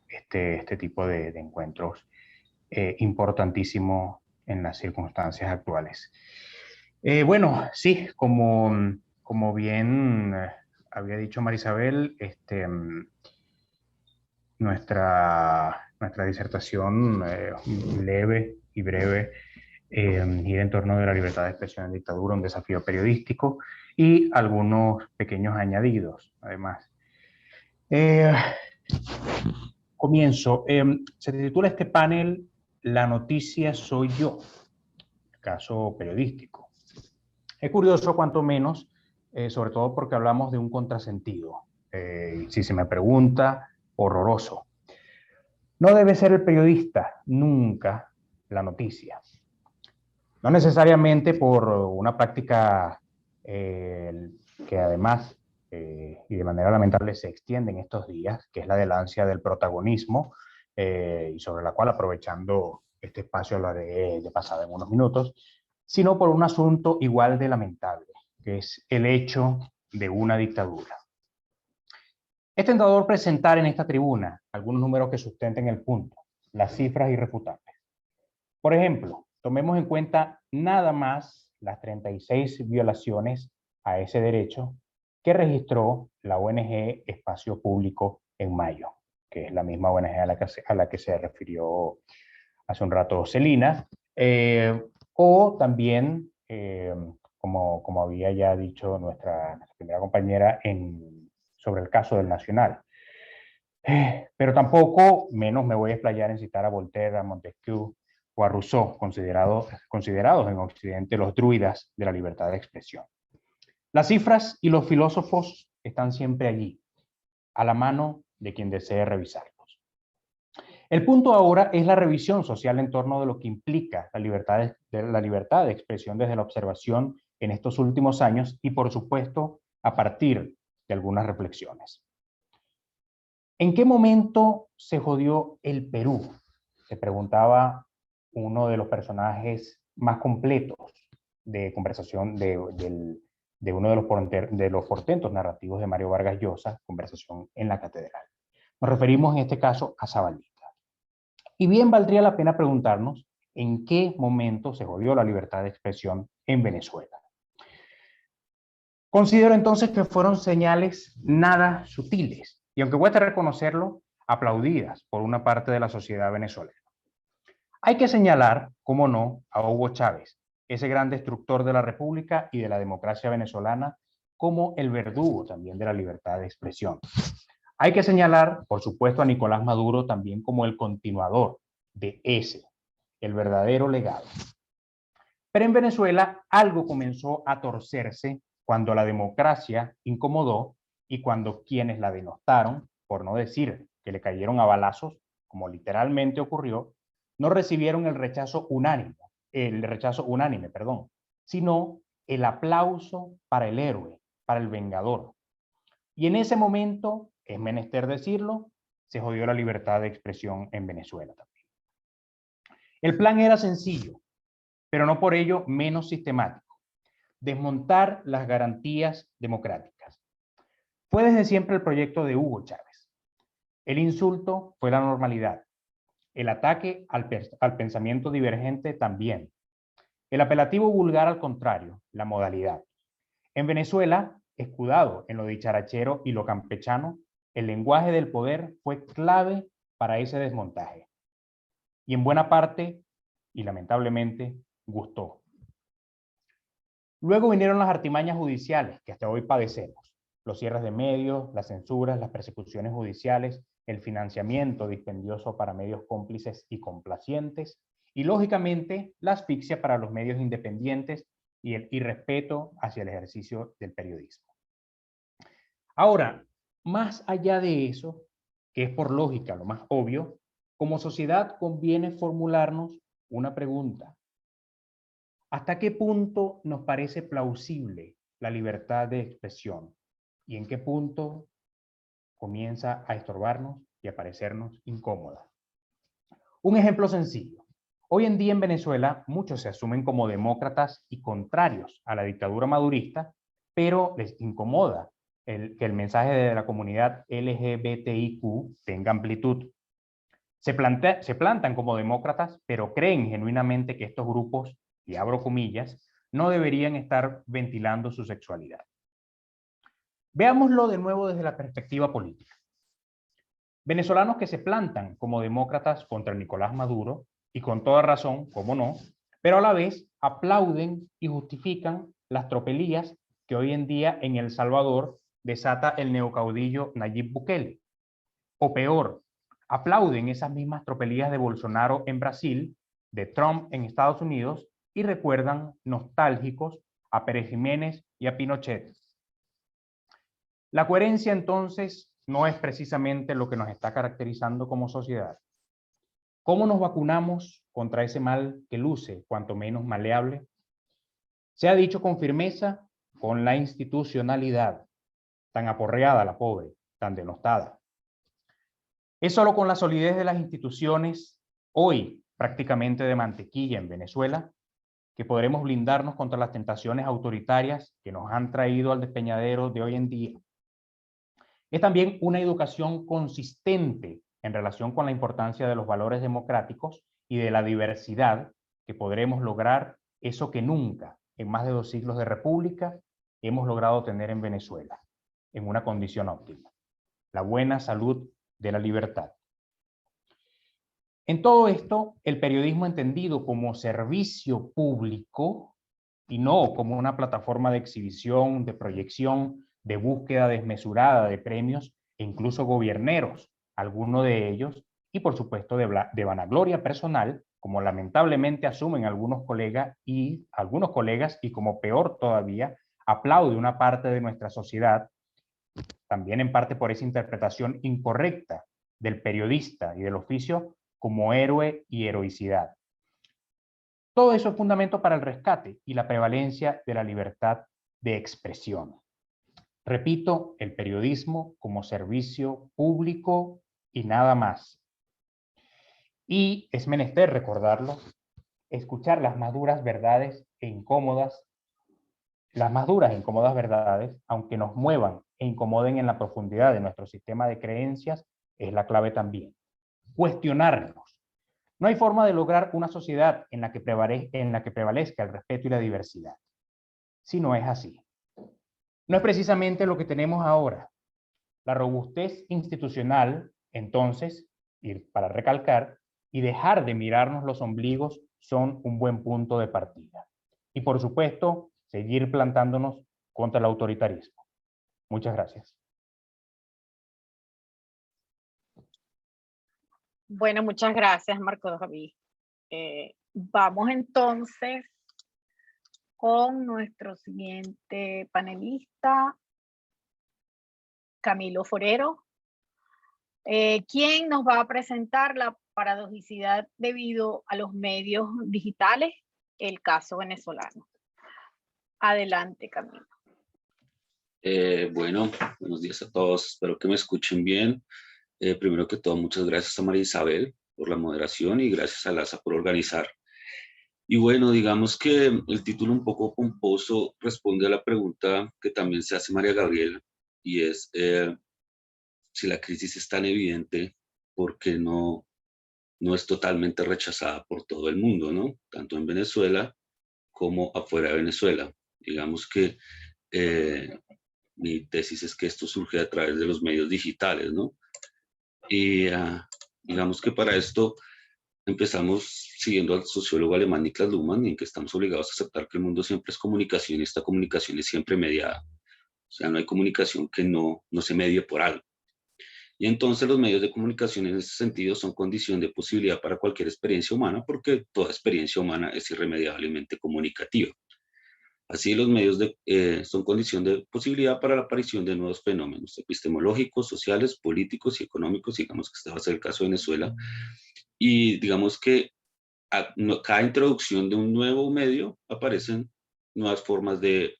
este tipo de encuentros importantísimo en las circunstancias actuales. Bueno, sí, como bien había dicho Marisabel, nuestra disertación leve y breve gira en torno de la libertad de expresión en dictadura, un desafío periodístico y algunos pequeños añadidos, además. Comienzo. Se titula este panel "La noticia soy yo", caso periodístico. Es curioso, cuanto menos, sobre todo porque hablamos de un contrasentido. Si se me pregunta, horroroso. No debe ser el periodista nunca la noticia. No necesariamente por una práctica que además y de manera lamentable se extiende en estos días, que es la del ansia del protagonismo, y sobre la cual, aprovechando este espacio, hablaré de pasada en unos minutos, sino por un asunto igual de lamentable, que es el hecho de una dictadura. Es tentador presentar en esta tribuna algunos números que sustenten el punto, las cifras irrefutables. Por ejemplo, tomemos en cuenta nada más las 36 violaciones a ese derecho que registró la ONG Espacio Público en mayo, que es la misma ONG a la que se refirió hace un rato Celina, o también, como había ya dicho nuestra primera compañera, sobre el caso del Nacional. Pero tampoco menos me voy a explayar en citar a Voltaire, a Montesquieu o a Rousseau, considerados en Occidente los druidas de la libertad de expresión. Las cifras y los filósofos están siempre allí, a la mano de quien desee revisarlos. El punto ahora es la revisión social en torno de lo que implica la libertad de expresión desde la observación en estos últimos años y, por supuesto, a partir de algunas reflexiones. ¿En qué momento se jodió el Perú?, se preguntaba uno de los personajes más completos de conversación del de uno de los portentos narrativos de Mario Vargas Llosa, Conversación en la Catedral. Nos referimos en este caso a Zabalita. Y bien valdría la pena preguntarnos en qué momento se jodió la libertad de expresión en Venezuela. Considero entonces que fueron señales nada sutiles, y aunque cuesta reconocerlo, aplaudidas por una parte de la sociedad venezolana. Hay que señalar, cómo no, a Hugo Chávez, ese gran destructor de la República y de la democracia venezolana, como el verdugo también de la libertad de expresión. Hay que señalar, por supuesto, a Nicolás Maduro también como el continuador de ese, el verdadero legado. Pero en Venezuela algo comenzó a torcerse cuando la democracia incomodó y cuando quienes la denostaron, por no decir que le cayeron a balazos, como literalmente ocurrió, no recibieron el rechazo unánime, sino el aplauso para el héroe, para el vengador. Y en ese momento, es menester decirlo, se jodió la libertad de expresión en Venezuela también. El plan era sencillo, pero no por ello menos sistemático: desmontar las garantías democráticas. Fue desde siempre el proyecto de Hugo Chávez. El insulto fue la normalidad. El ataque al pensamiento divergente también. El apelativo vulgar, al contrario, la modalidad. En Venezuela, escudado en lo dicharachero y lo campechano, el lenguaje del poder fue clave para ese desmontaje. Y en buena parte, y lamentablemente, gustó. Luego vinieron las artimañas judiciales que hasta hoy padecemos: los cierres de medios, las censuras, las persecuciones judiciales, el financiamiento dispendioso para medios cómplices y complacientes, y lógicamente la asfixia para los medios independientes y el irrespeto hacia el ejercicio del periodismo. Ahora, más allá de eso, que es por lógica lo más obvio, como sociedad conviene formularnos una pregunta: ¿hasta qué punto nos parece plausible la libertad de expresión? ¿Y en qué punto comienza a estorbarnos y a parecernos incómoda? Un ejemplo sencillo. Hoy en día en Venezuela muchos se asumen como demócratas y contrarios a la dictadura madurista, pero les incomoda que el mensaje de la comunidad LGBTIQ tenga amplitud. Se plantan como demócratas, pero creen genuinamente que estos grupos, y abro comillas, no deberían estar ventilando su sexualidad. Veámoslo de nuevo desde la perspectiva política. Venezolanos que se plantan como demócratas contra Nicolás Maduro, y con toda razón, cómo no, pero a la vez aplauden y justifican las tropelías que hoy en día en El Salvador desata el neocaudillo Nayib Bukele. O peor, aplauden esas mismas tropelías de Bolsonaro en Brasil, de Trump en Estados Unidos, y recuerdan nostálgicos a Pérez Jiménez y a Pinochet. La coherencia entonces no es precisamente lo que nos está caracterizando como sociedad. ¿Cómo nos vacunamos contra ese mal que luce cuanto menos maleable? Se ha dicho con firmeza: con la institucionalidad, tan aporreada la pobre, tan denostada. Es solo con la solidez de las instituciones, hoy prácticamente de mantequilla en Venezuela, que podremos blindarnos contra las tentaciones autoritarias que nos han traído al despeñadero de hoy en día. Es también una educación consistente en relación con la importancia de los valores democráticos y de la diversidad que podremos lograr eso que nunca, en más de 2 siglos de república, hemos logrado tener en Venezuela, en una condición óptima: la buena salud de la libertad. En todo esto, el periodismo entendido como servicio público y no como una plataforma de exhibición, de proyección, de búsqueda desmesurada de premios e incluso gobierneros, algunos de ellos, y por supuesto de vanagloria personal, como lamentablemente asumen algunos colegas y como peor todavía, aplaude una parte de nuestra sociedad, también en parte por esa interpretación incorrecta del periodista y del oficio como héroe y heroicidad. Todo eso es fundamento para el rescate y la prevalencia de la libertad de expresión. Repito, el periodismo como servicio público y nada más. Y es menester recordarlo, escuchar las más duras verdades e incómodas Las más duras e incómodas verdades, aunque nos muevan e incomoden en la profundidad de nuestro sistema de creencias, es la clave también. Cuestionarnos. No hay forma de lograr una sociedad en la que prevalezca el respeto y la diversidad. Si no es así. No es precisamente lo que tenemos ahora. La robustez institucional, entonces, y para recalcar, y dejar de mirarnos los ombligos son un buen punto de partida. Y por supuesto, seguir plantándonos contra el autoritarismo. Muchas gracias. Bueno, muchas gracias, Marco David. Vamos entonces con nuestro siguiente panelista, Camilo Forero, quien nos va a presentar la paradoxicidad debido a los medios digitales, el caso venezolano. Adelante, Camilo. Bueno, buenos días a todos, espero que me escuchen bien. Primero que todo, muchas gracias a María Isabel por la moderación y gracias a LASA por organizar. Y bueno, digamos que el título un poco pomposo responde a la pregunta que también se hace María Gabriela, y es si la crisis es tan evidente, ¿por qué no es totalmente rechazada por todo el mundo, ¿no? Tanto en Venezuela como afuera de Venezuela. Digamos que mi tesis es que esto surge a través de los medios digitales, ¿no? Y digamos que para esto empezamos siguiendo al sociólogo alemán Niklas Luhmann, en que estamos obligados a aceptar que el mundo siempre es comunicación y esta comunicación es siempre mediada. O sea, no hay comunicación que no se medie por algo. Y entonces los medios de comunicación en ese sentido son condición de posibilidad para cualquier experiencia humana, porque toda experiencia humana es irremediablemente comunicativa. Así los medios son condición de posibilidad para la aparición de nuevos fenómenos epistemológicos, sociales, políticos y económicos, digamos que este va a ser el caso de Venezuela. Y digamos que a cada introducción de un nuevo medio aparecen nuevas formas de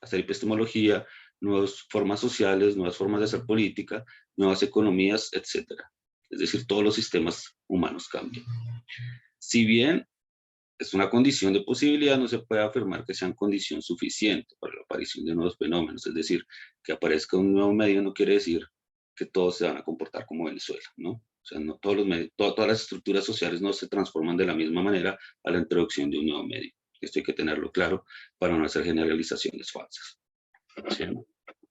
hacer epistemología, nuevas formas sociales, nuevas formas de hacer política, nuevas economías, etc. Es decir, todos los sistemas humanos cambian. Si bien es una condición de posibilidad, no se puede afirmar que sea una condición suficiente para la aparición de nuevos fenómenos. Es decir, que aparezca un nuevo medio no quiere decir que todos se van a comportar como Venezuela, ¿no? O sea, no todos los medios, todas las estructuras sociales no se transforman de la misma manera a la introducción de un nuevo medio. Esto hay que tenerlo claro para no hacer generalizaciones falsas. ¿Sí?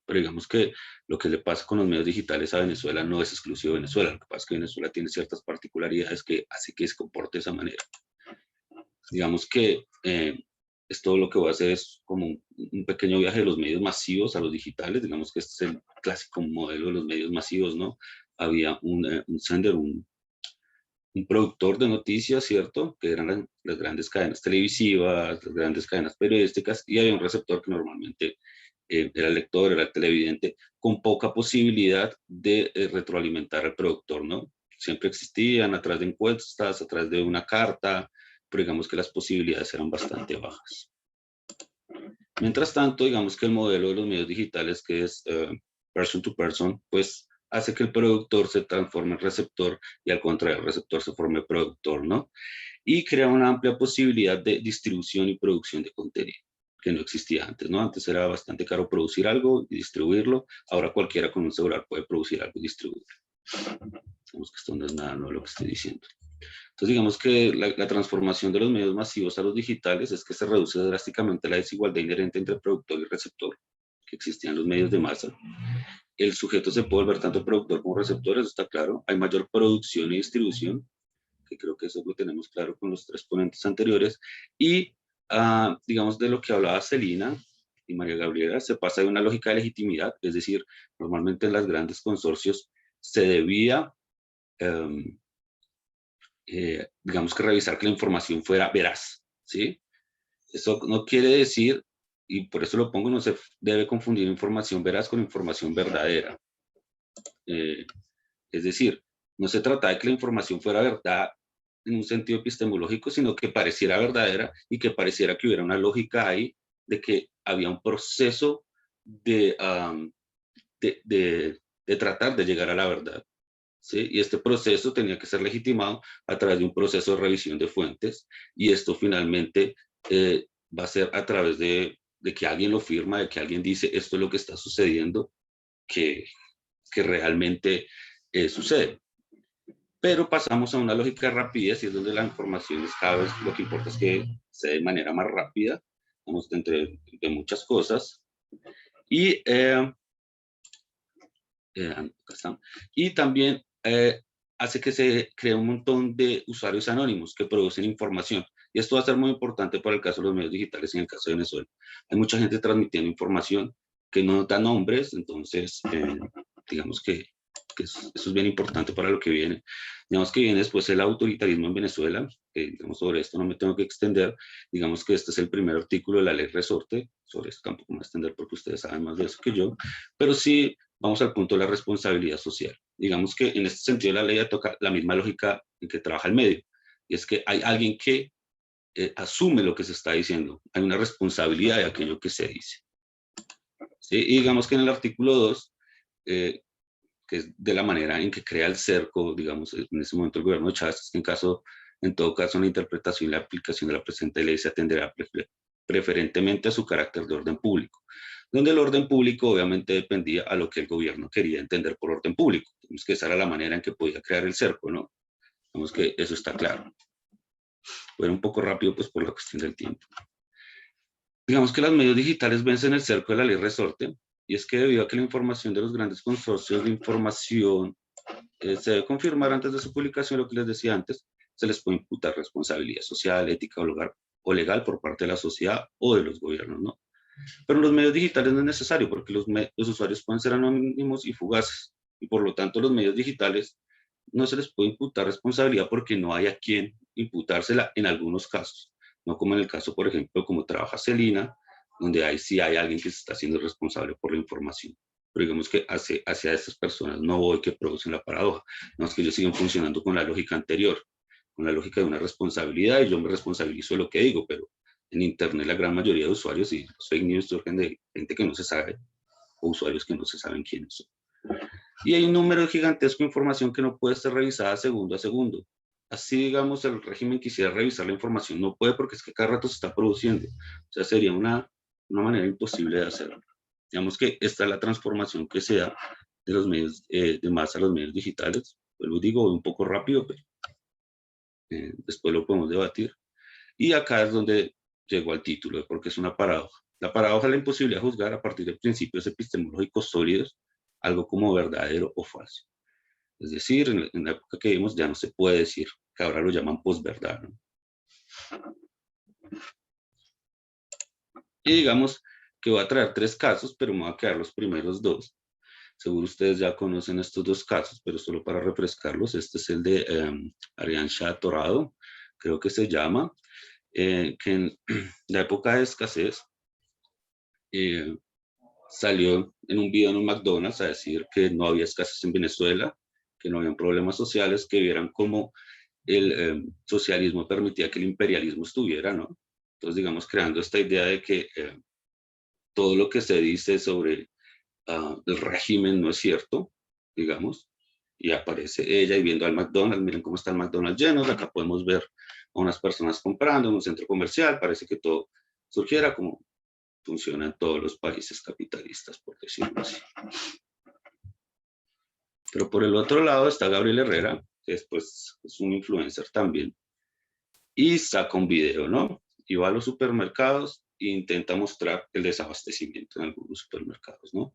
Pero digamos que lo que le pasa con los medios digitales a Venezuela no es exclusivo de Venezuela. Lo que pasa es que Venezuela tiene ciertas particularidades que hace que se comporte de esa manera. Digamos que esto lo que voy a hacer es como un pequeño viaje de los medios masivos a los digitales. Digamos que este es el clásico modelo de los medios masivos, ¿no? Había un sender, un productor de noticias, ¿cierto? Que eran las grandes cadenas televisivas, las grandes cadenas periodísticas, y había un receptor que normalmente era el lector, era el televidente, con poca posibilidad de retroalimentar al productor, ¿no? Siempre existían a través de encuestas, a través de una carta, pero digamos que las posibilidades eran bastante bajas. Mientras tanto, digamos que el modelo de los medios digitales, que es person to person, pues hace que el productor se transforme en receptor y al contrario, el receptor se forme productor, ¿no? Y crea una amplia posibilidad de distribución y producción de contenido, que no existía antes, ¿no? Antes era bastante caro producir algo y distribuirlo, ahora cualquiera con un celular puede producir algo y distribuirlo. Digamos que esto no es nada nuevo lo que estoy diciendo. Entonces, digamos que la transformación de los medios masivos a los digitales es que se reduce drásticamente la desigualdad inherente entre productor y receptor que existía en los medios de masa. El sujeto se puede volver tanto productor como receptor, eso está claro. Hay mayor producción y distribución, que creo que eso lo tenemos claro con los tres ponentes anteriores. Y, digamos, de lo que hablaba Celina y María Gabriela, se pasa de una lógica de legitimidad, es decir, normalmente en los grandes consorcios se debía digamos que revisar que la información fuera veraz, ¿sí? Eso no quiere decir, y por eso lo pongo, no se debe confundir información veraz con información verdadera. Es decir, no se trata de que la información fuera verdad en un sentido epistemológico, sino que pareciera verdadera y que pareciera que hubiera una lógica ahí de que había un proceso de tratar de llegar a la verdad. ¿Sí? Y este proceso tenía que ser legitimado a través de un proceso de revisión de fuentes, y esto finalmente va a ser a través de de que alguien lo firma, de que alguien dice esto es lo que está sucediendo, que realmente sucede. Pero pasamos a una lógica de rapidez y es donde la información es cada vez, lo que importa es que se dé de manera más rápida, vamos, entre muchas cosas. Y, y también hace que se cree un montón de usuarios anónimos que producen información. Y esto va a ser muy importante para el caso de los medios digitales y en el caso de Venezuela. Hay mucha gente transmitiendo información que no da nombres, entonces digamos que eso es bien importante para lo que viene. Digamos que viene después el autoritarismo en Venezuela, digamos sobre esto no me tengo que extender, digamos que este es el primer artículo de la ley Resorte, sobre esto tampoco me voy a extender porque ustedes saben más de eso que yo, pero sí vamos al punto de la responsabilidad social. Digamos que en este sentido la ley toca la misma lógica en que trabaja el medio, y es que hay alguien que asume lo que se está diciendo, hay una responsabilidad de aquello que se dice. ¿Sí? Y digamos que en el artículo 2, que es de la manera en que crea el cerco, digamos, en ese momento el gobierno de Chávez, es que en todo caso, la interpretación y la aplicación de la presente ley se atenderá preferentemente a su carácter de orden público, donde el orden público obviamente dependía a lo que el gobierno quería entender por orden público. Digamos que esa era la manera en que podía crear el cerco, ¿no? Digamos que eso está claro. Fue un poco rápido, pues, por la cuestión del tiempo. Digamos que los medios digitales vencen el cerco de la ley Resorte, y es que debido a que la información de los grandes consorcios de información se debe confirmar antes de su publicación, lo que les decía antes, se les puede imputar responsabilidad social, ética o legal por parte de la sociedad o de los gobiernos, ¿no? Pero en los medios digitales no es necesario porque los usuarios pueden ser anónimos y fugaces, y por lo tanto los medios digitales no se les puede imputar responsabilidad porque no hay a quien imputársela en algunos casos, no como en el caso, por ejemplo, como trabaja Celina, donde ahí sí hay alguien que se está haciendo responsable por la información. Pero digamos que hacia esas personas no voy que producen la paradoja, no es que ellos siguen funcionando con la lógica anterior, con la lógica de una responsabilidad y yo me responsabilizo de lo que digo, pero en Internet la gran mayoría de usuarios y los fake news surgen de gente que no se sabe o usuarios que no se saben quiénes son. Y hay un número gigantesco de información que no puede ser revisada segundo a segundo. Así, digamos, el régimen quisiera revisar la información, no puede porque es que cada rato se está produciendo. O sea, sería una manera imposible de hacerlo. Digamos que esta es la transformación que se da de los medios de masa a los medios digitales. Pues lo digo un poco rápido, pero después lo podemos debatir. Y acá es donde llegó al título, porque es una paradoja. La paradoja es la imposibilidad de juzgar a partir de principios epistemológicos sólidos algo como verdadero o falso. Es decir, en la época que vivimos ya no se puede decir, que ahora lo llaman posverdad, ¿no? Y digamos que voy a traer 3 casos, pero me voy a quedar los primeros 2. Seguro ustedes ya conocen estos 2 casos, pero solo para refrescarlos. Este es el de Ariancha Torrado, creo que se llama, que en la época de escasez salió en un video en un McDonald's a decir que no había escasez en Venezuela, que no habían problemas sociales, que vieran cómo el socialismo permitía que el imperialismo estuviera, ¿no? Entonces, digamos, creando esta idea de que todo lo que se dice sobre el régimen no es cierto, digamos, y aparece ella y viendo al McDonald's, miren cómo está el McDonald's lleno, acá podemos ver a unas personas comprando en un centro comercial, parece que todo surgiera como funciona en todos los países capitalistas, por decirlo así. Pero por el otro lado está Gabriel Herrera, que después es un influencer también, y saca un video, ¿no? Y va a los supermercados e intenta mostrar el desabastecimiento en algunos supermercados, ¿no?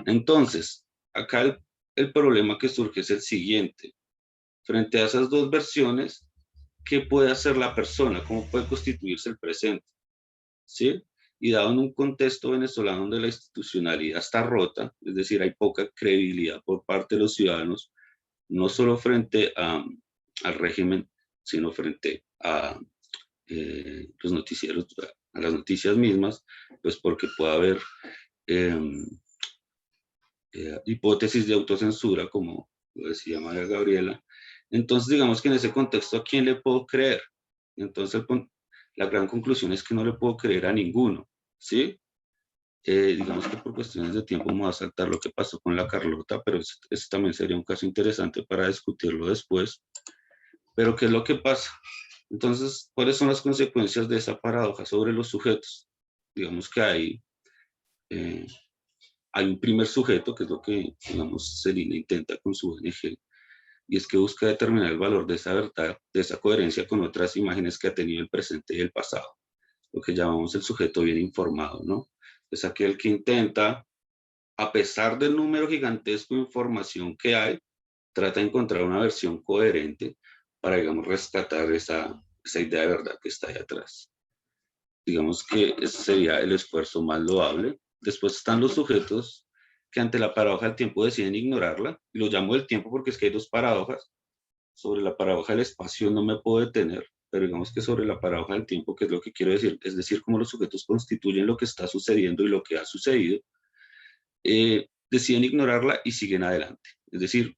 Entonces, acá el problema que surge es el siguiente. Frente a esas 2 versiones, ¿qué puede hacer la persona? ¿Cómo puede constituirse el presente? ¿Sí? Y dado en un contexto venezolano donde la institucionalidad está rota, es decir, hay poca credibilidad por parte de los ciudadanos, no solo frente al régimen, sino frente a los noticieros, a las noticias mismas, pues porque puede haber hipótesis de autocensura, como lo decía María Gabriela. Entonces, digamos que en ese contexto, ¿a quién le puedo creer? Entonces, la gran conclusión es que no le puedo creer a ninguno, ¿sí? Digamos que por cuestiones de tiempo me voy a saltar lo que pasó con la Carlota, pero ese también sería un caso interesante para discutirlo después. Pero, ¿qué es lo que pasa? Entonces, ¿cuáles son las consecuencias de esa paradoja sobre los sujetos? digamos que hay un primer sujeto, que es lo que, digamos, Celina intenta con su ONG, y es que busca determinar el valor de esa verdad, de esa coherencia con otras imágenes que ha tenido el presente y el pasado, lo que llamamos el sujeto bien informado, ¿no? Es aquel que intenta, a pesar del número gigantesco de información que hay, trata de encontrar una versión coherente para, digamos, rescatar esa idea de verdad que está ahí atrás. Digamos que ese sería el esfuerzo más loable. Después están los sujetos que ante la paradoja del tiempo deciden ignorarla, y lo llamo del tiempo porque es que hay dos paradojas. Sobre la paradoja del espacio no me puedo detener, pero digamos que sobre la paradoja del tiempo, que es lo que quiero decir, es decir, cómo los sujetos constituyen lo que está sucediendo y lo que ha sucedido, deciden ignorarla y siguen adelante. Es decir,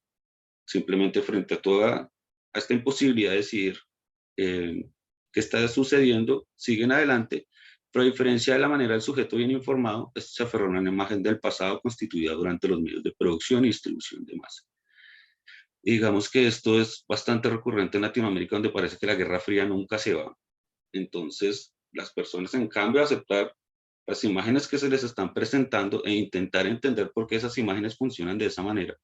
simplemente frente a toda esta imposibilidad de decidir qué está sucediendo, siguen adelante, pero a diferencia de la manera del sujeto bien informado, esto se aferra a una imagen del pasado constituida durante los medios de producción y distribución de masa. Y digamos que esto es bastante recurrente en Latinoamérica, donde parece que la Guerra Fría nunca se va. Entonces, las personas, en cambio de aceptar las imágenes que se les están presentando e intentar entender por qué esas imágenes funcionan de esa manera,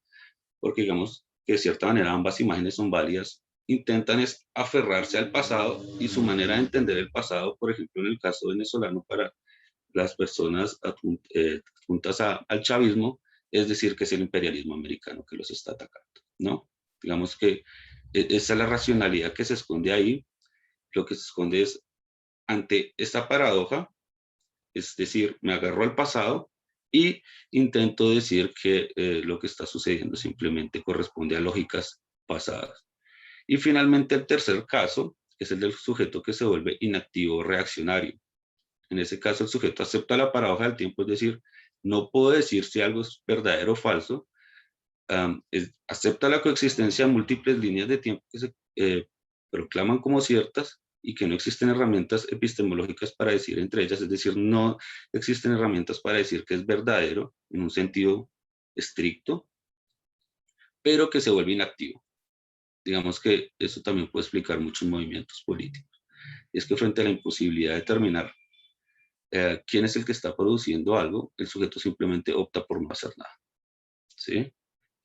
porque digamos que de cierta manera ambas imágenes son válidas, intentan es aferrarse al pasado, y su manera de entender el pasado, por ejemplo, en el caso venezolano, para las personas adjuntas al chavismo, es decir, que es el imperialismo americano que los está atacando, ¿no? Digamos que esa es la racionalidad que se esconde ahí. Lo que se esconde es ante esta paradoja, es decir, me agarro al pasado y intento decir que lo que está sucediendo simplemente corresponde a lógicas pasadas. Y finalmente el tercer caso es el del sujeto que se vuelve inactivo o reaccionario. En ese caso el sujeto acepta la paradoja del tiempo, es decir, no puedo decir si algo es verdadero o falso, acepta la coexistencia de múltiples líneas de tiempo que se proclaman como ciertas, y que no existen herramientas epistemológicas para decir entre ellas, es decir, no existen herramientas para decir que es verdadero en un sentido estricto, pero que se vuelve inactivo. Digamos que eso también puede explicar muchos movimientos políticos. Y es que frente a la imposibilidad de determinar quién es el que está produciendo algo, el sujeto simplemente opta por no hacer nada, ¿sí?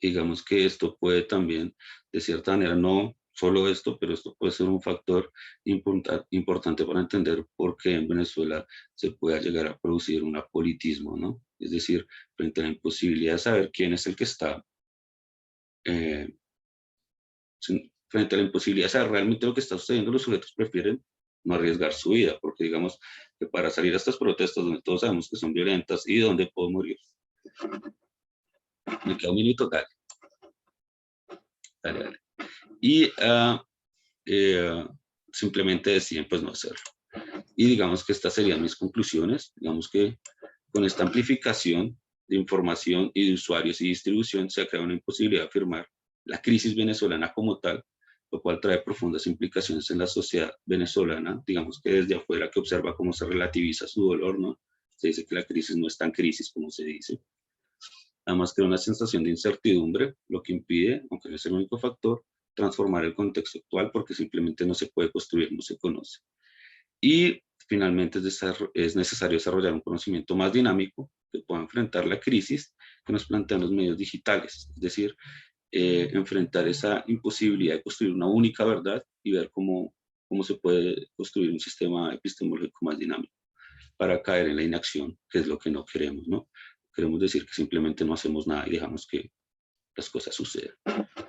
Digamos que esto puede también, de cierta manera, no solo esto, pero esto puede ser un factor importante para entender por qué en Venezuela se pueda llegar a producir un apolitismo, ¿no? Es decir, frente a la imposibilidad de saber quién es el que está, frente a la imposibilidad de saber realmente lo que está sucediendo, los sujetos prefieren no arriesgar su vida, porque digamos que para salir a estas protestas donde todos sabemos que son violentas y donde puedo morir. Me queda un minuto, dale. Dale. Y simplemente deciden pues no hacerlo. Y digamos que estas serían mis conclusiones. Digamos que con esta amplificación de información y de usuarios y distribución se ha creado una imposibilidad de afirmar la crisis venezolana como tal, lo cual trae profundas implicaciones en la sociedad venezolana. Digamos que desde afuera, que observa cómo se relativiza su dolor, ¿no? Se dice que la crisis no es tan crisis como se dice. Además crea una sensación de incertidumbre, lo que impide, aunque no es el único factor, transformar el contexto actual, porque simplemente no se puede construir, no se conoce. Y finalmente es necesario desarrollar un conocimiento más dinámico que pueda enfrentar la crisis que nos plantean los medios digitales, es decir, enfrentar esa imposibilidad de construir una única verdad y ver cómo se puede construir un sistema epistemológico más dinámico para caer en la inacción, que es lo que no queremos, ¿no? Queremos decir que simplemente no hacemos nada y dejamos que las cosas sucedan.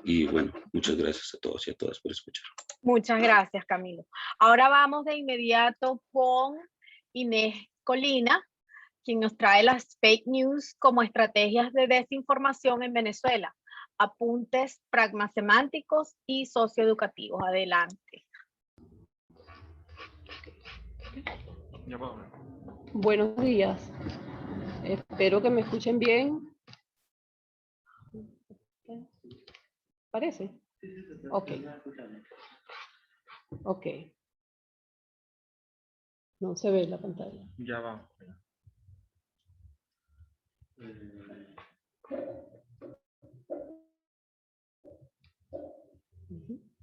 Y bueno, muchas gracias a todos y a todas por escuchar. Muchas gracias, Camilo. Ahora vamos de inmediato con Inés Colina, quien nos trae las fake news como estrategias de desinformación en Venezuela, apuntes pragmasemánticos y socioeducativos. Adelante. Buenos días. Espero que me escuchen bien. ¿Parece? Ok. Ok. No se ve la pantalla. Ya va.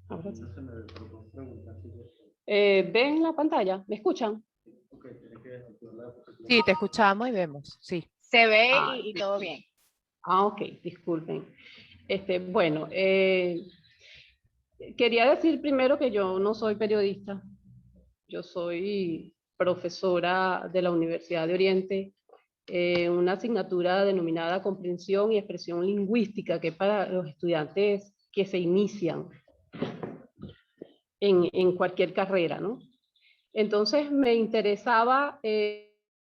Ahora sí. ¿Ven la pantalla? ¿Me escuchan? Sí, te escuchamos y vemos, sí. Se ve y todo bien. Ok, disculpen. Bueno, quería decir primero que yo no soy periodista. Yo soy profesora de la Universidad de Oriente, una asignatura denominada Comprensión y Expresión Lingüística, que es para los estudiantes que se inician en cualquier carrera, ¿no? Entonces me interesaba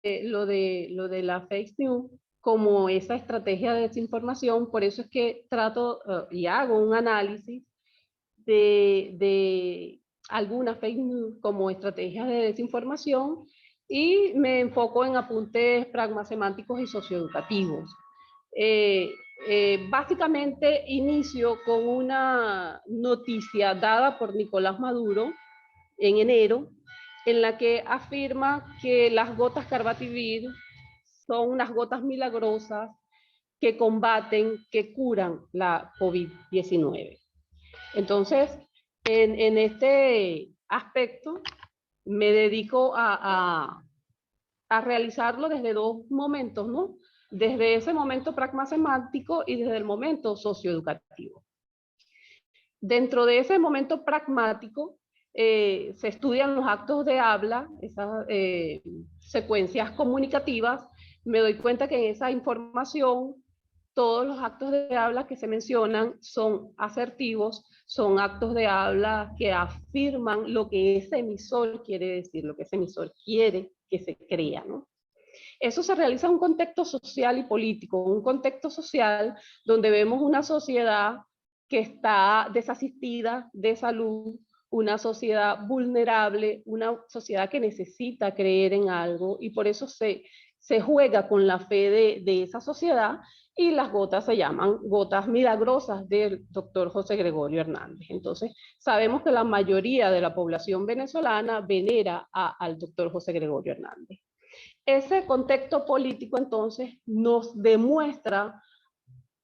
lo de la fake news como esa estrategia de desinformación, por eso es que trato y hago un análisis de algunas fake news como estrategias de desinformación y me enfoco en apuntes pragmasemánticos y socioeducativos. Básicamente inicio con una noticia dada por Nicolás Maduro en enero, en la que afirma que las gotas Carbativir son unas gotas milagrosas que combaten, que curan la COVID-19. Entonces, en este aspecto, me dedico a realizarlo desde dos momentos, ¿no? Desde ese momento pragmasemántico y desde el momento socioeducativo. Dentro de ese momento pragmático, se estudian los actos de habla, esas secuencias comunicativas. Me doy cuenta que en esa información todos los actos de habla que se mencionan son asertivos, son actos de habla que afirman lo que ese emisor quiere decir, lo que ese emisor quiere que se crea, ¿no? Eso se realiza en un contexto social y político, un contexto social donde vemos una sociedad que está desasistida de salud, una sociedad vulnerable, una sociedad que necesita creer en algo y por eso se juega con la fe de esa sociedad y las gotas se llaman gotas milagrosas del doctor José Gregorio Hernández. Entonces, sabemos que la mayoría de la población venezolana venera al doctor José Gregorio Hernández. Ese contexto político entonces nos demuestra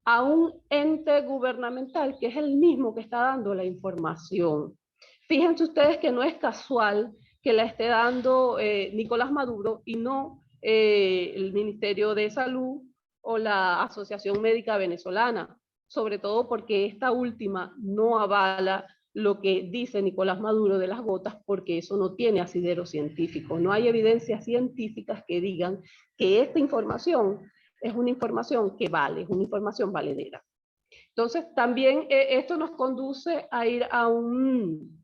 a un ente gubernamental que es el mismo que está dando la información. Fíjense ustedes que no es casual que la esté dando Nicolás Maduro y no el Ministerio de Salud o la Asociación Médica Venezolana, sobre todo porque esta última no avala lo que dice Nicolás Maduro de las gotas, porque eso no tiene asidero científico. No hay evidencias científicas que digan que esta información es una información que vale, es una información valedera. Entonces, también esto nos conduce a ir a un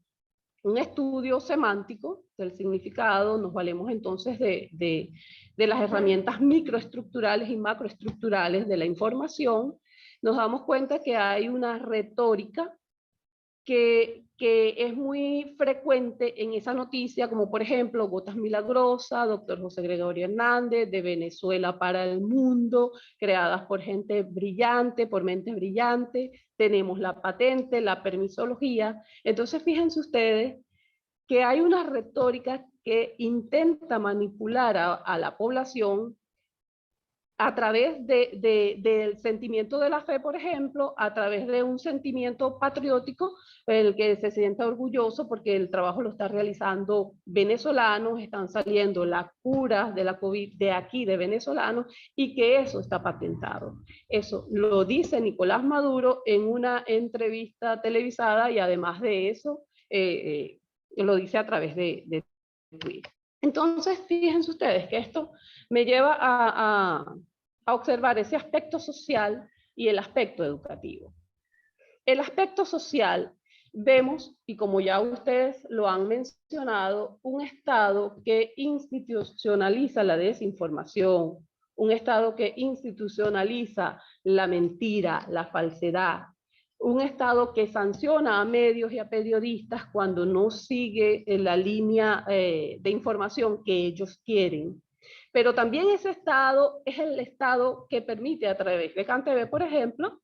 estudio semántico del significado. Nos valemos entonces de las herramientas microestructurales y macroestructurales de la información. Nos damos cuenta que hay una retórica que es muy frecuente en esa noticia, como por ejemplo, gotas milagrosas, doctor José Gregorio Hernández, de Venezuela para el mundo, creadas por gente brillante, por mentes brillantes, tenemos la patente, la permisología. Entonces, fíjense ustedes que hay una retórica que intenta manipular a la población a través del sentimiento de la fe, por ejemplo, a través de un sentimiento patriótico, en el que se sienta orgulloso porque el trabajo lo está realizando venezolanos, están saliendo las curas de la COVID de aquí, de venezolanos, y que eso está patentado. Eso lo dice Nicolás Maduro en una entrevista televisada y además de eso, lo dice a través de Twitter. Entonces, fíjense ustedes que esto me lleva a observar ese aspecto social y el aspecto educativo. El aspecto social, vemos, y como ya ustedes lo han mencionado, un Estado que institucionaliza la desinformación, un Estado que institucionaliza la mentira, la falsedad, un Estado que sanciona a medios y a periodistas cuando no sigue la línea de información que ellos quieren. Pero también ese Estado es el Estado que permite a través de CanTV, por ejemplo,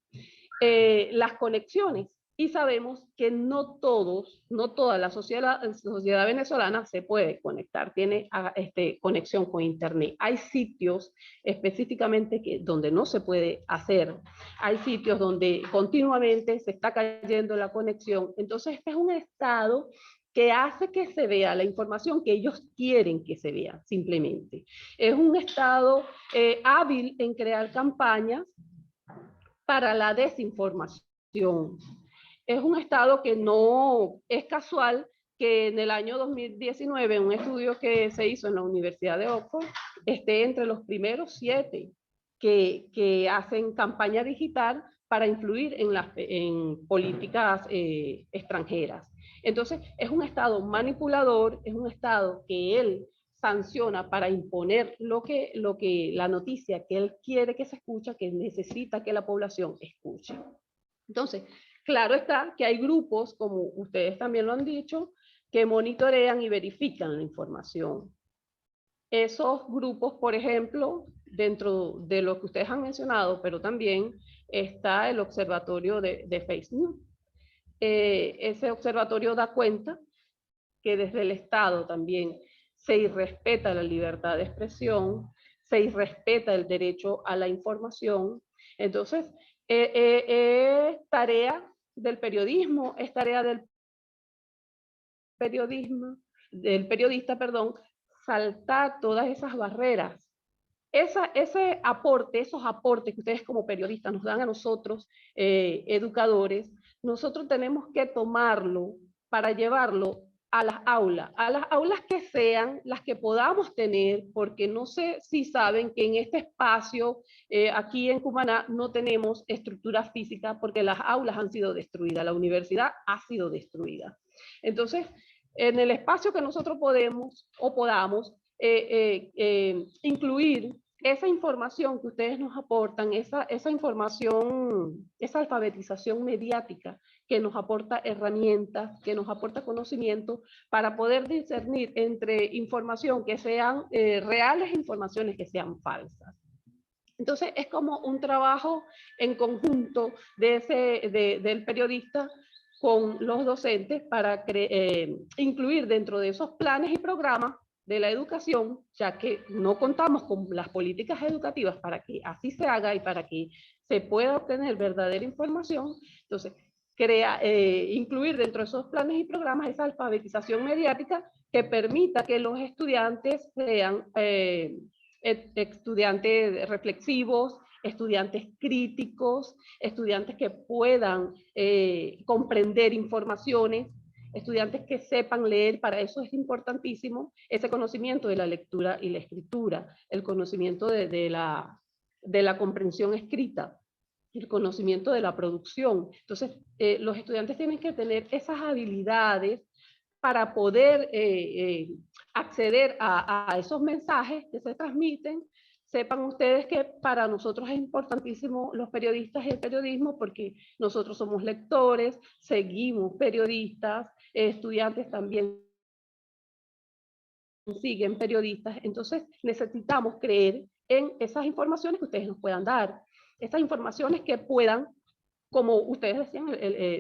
las conexiones. Y sabemos que no toda la sociedad venezolana se puede conectar, tiene conexión con Internet. Hay sitios específicamente donde no se puede hacer. Hay sitios donde continuamente se está cayendo la conexión. Entonces, este es un Estado que hace que se vea la información que ellos quieren que se vea, simplemente. Es un Estado hábil en crear campañas para la desinformación. Es un Estado que no es casual que en el año 2019, un estudio que se hizo en la Universidad de Oxford, esté entre los primeros 7 que hacen campaña digital para influir en políticas extranjeras. Entonces, es un Estado manipulador, es un Estado que él sanciona para imponer la noticia que él quiere que se escuche, que necesita que la población escuche. Entonces, claro está que hay grupos, como ustedes también lo han dicho, que monitorean y verifican la información. Esos grupos, por ejemplo, dentro de lo que ustedes han mencionado, pero también está el observatorio de Face News. Ese observatorio da cuenta que desde el Estado también se irrespeta la libertad de expresión, se irrespeta el derecho a la información. Entonces, es tarea del periodismo, es tarea del periodista, perdón, saltar todas esas barreras. Ese aporte, esos aportes que ustedes como periodistas nos dan a nosotros, educadores, nosotros tenemos que tomarlo para llevarlo a las aulas que sean las que podamos tener, porque no sé si saben que en este espacio, aquí en Cumaná, no tenemos estructura física porque las aulas han sido destruidas, la universidad ha sido destruida. Entonces, en el espacio que nosotros podamos incluir esa información que ustedes nos aportan, esa información, esa alfabetización mediática que nos aporta herramientas, que nos aporta conocimiento para poder discernir entre información que sean reales e informaciones que sean falsas. Entonces es como un trabajo en conjunto del periodista con los docentes para incluir dentro de esos planes y programas de la educación, ya que no contamos con las políticas educativas para que así se haga y para que se pueda obtener verdadera información. Entonces, incluir dentro de esos planes y programas esa alfabetización mediática que permita que los estudiantes sean estudiantes reflexivos, estudiantes críticos, estudiantes que puedan comprender informaciones, estudiantes que sepan leer. Para eso es importantísimo ese conocimiento de la lectura y la escritura, el conocimiento de la comprensión escrita, el conocimiento de la producción. Entonces, los estudiantes tienen que tener esas habilidades para poder acceder a esos mensajes que se transmiten. Sepan ustedes que para nosotros es importantísimo los periodistas y el periodismo, porque nosotros somos lectores, seguimos periodistas, estudiantes también siguen periodistas. Entonces necesitamos creer en esas informaciones que ustedes nos puedan dar, esas informaciones que puedan, como ustedes decían,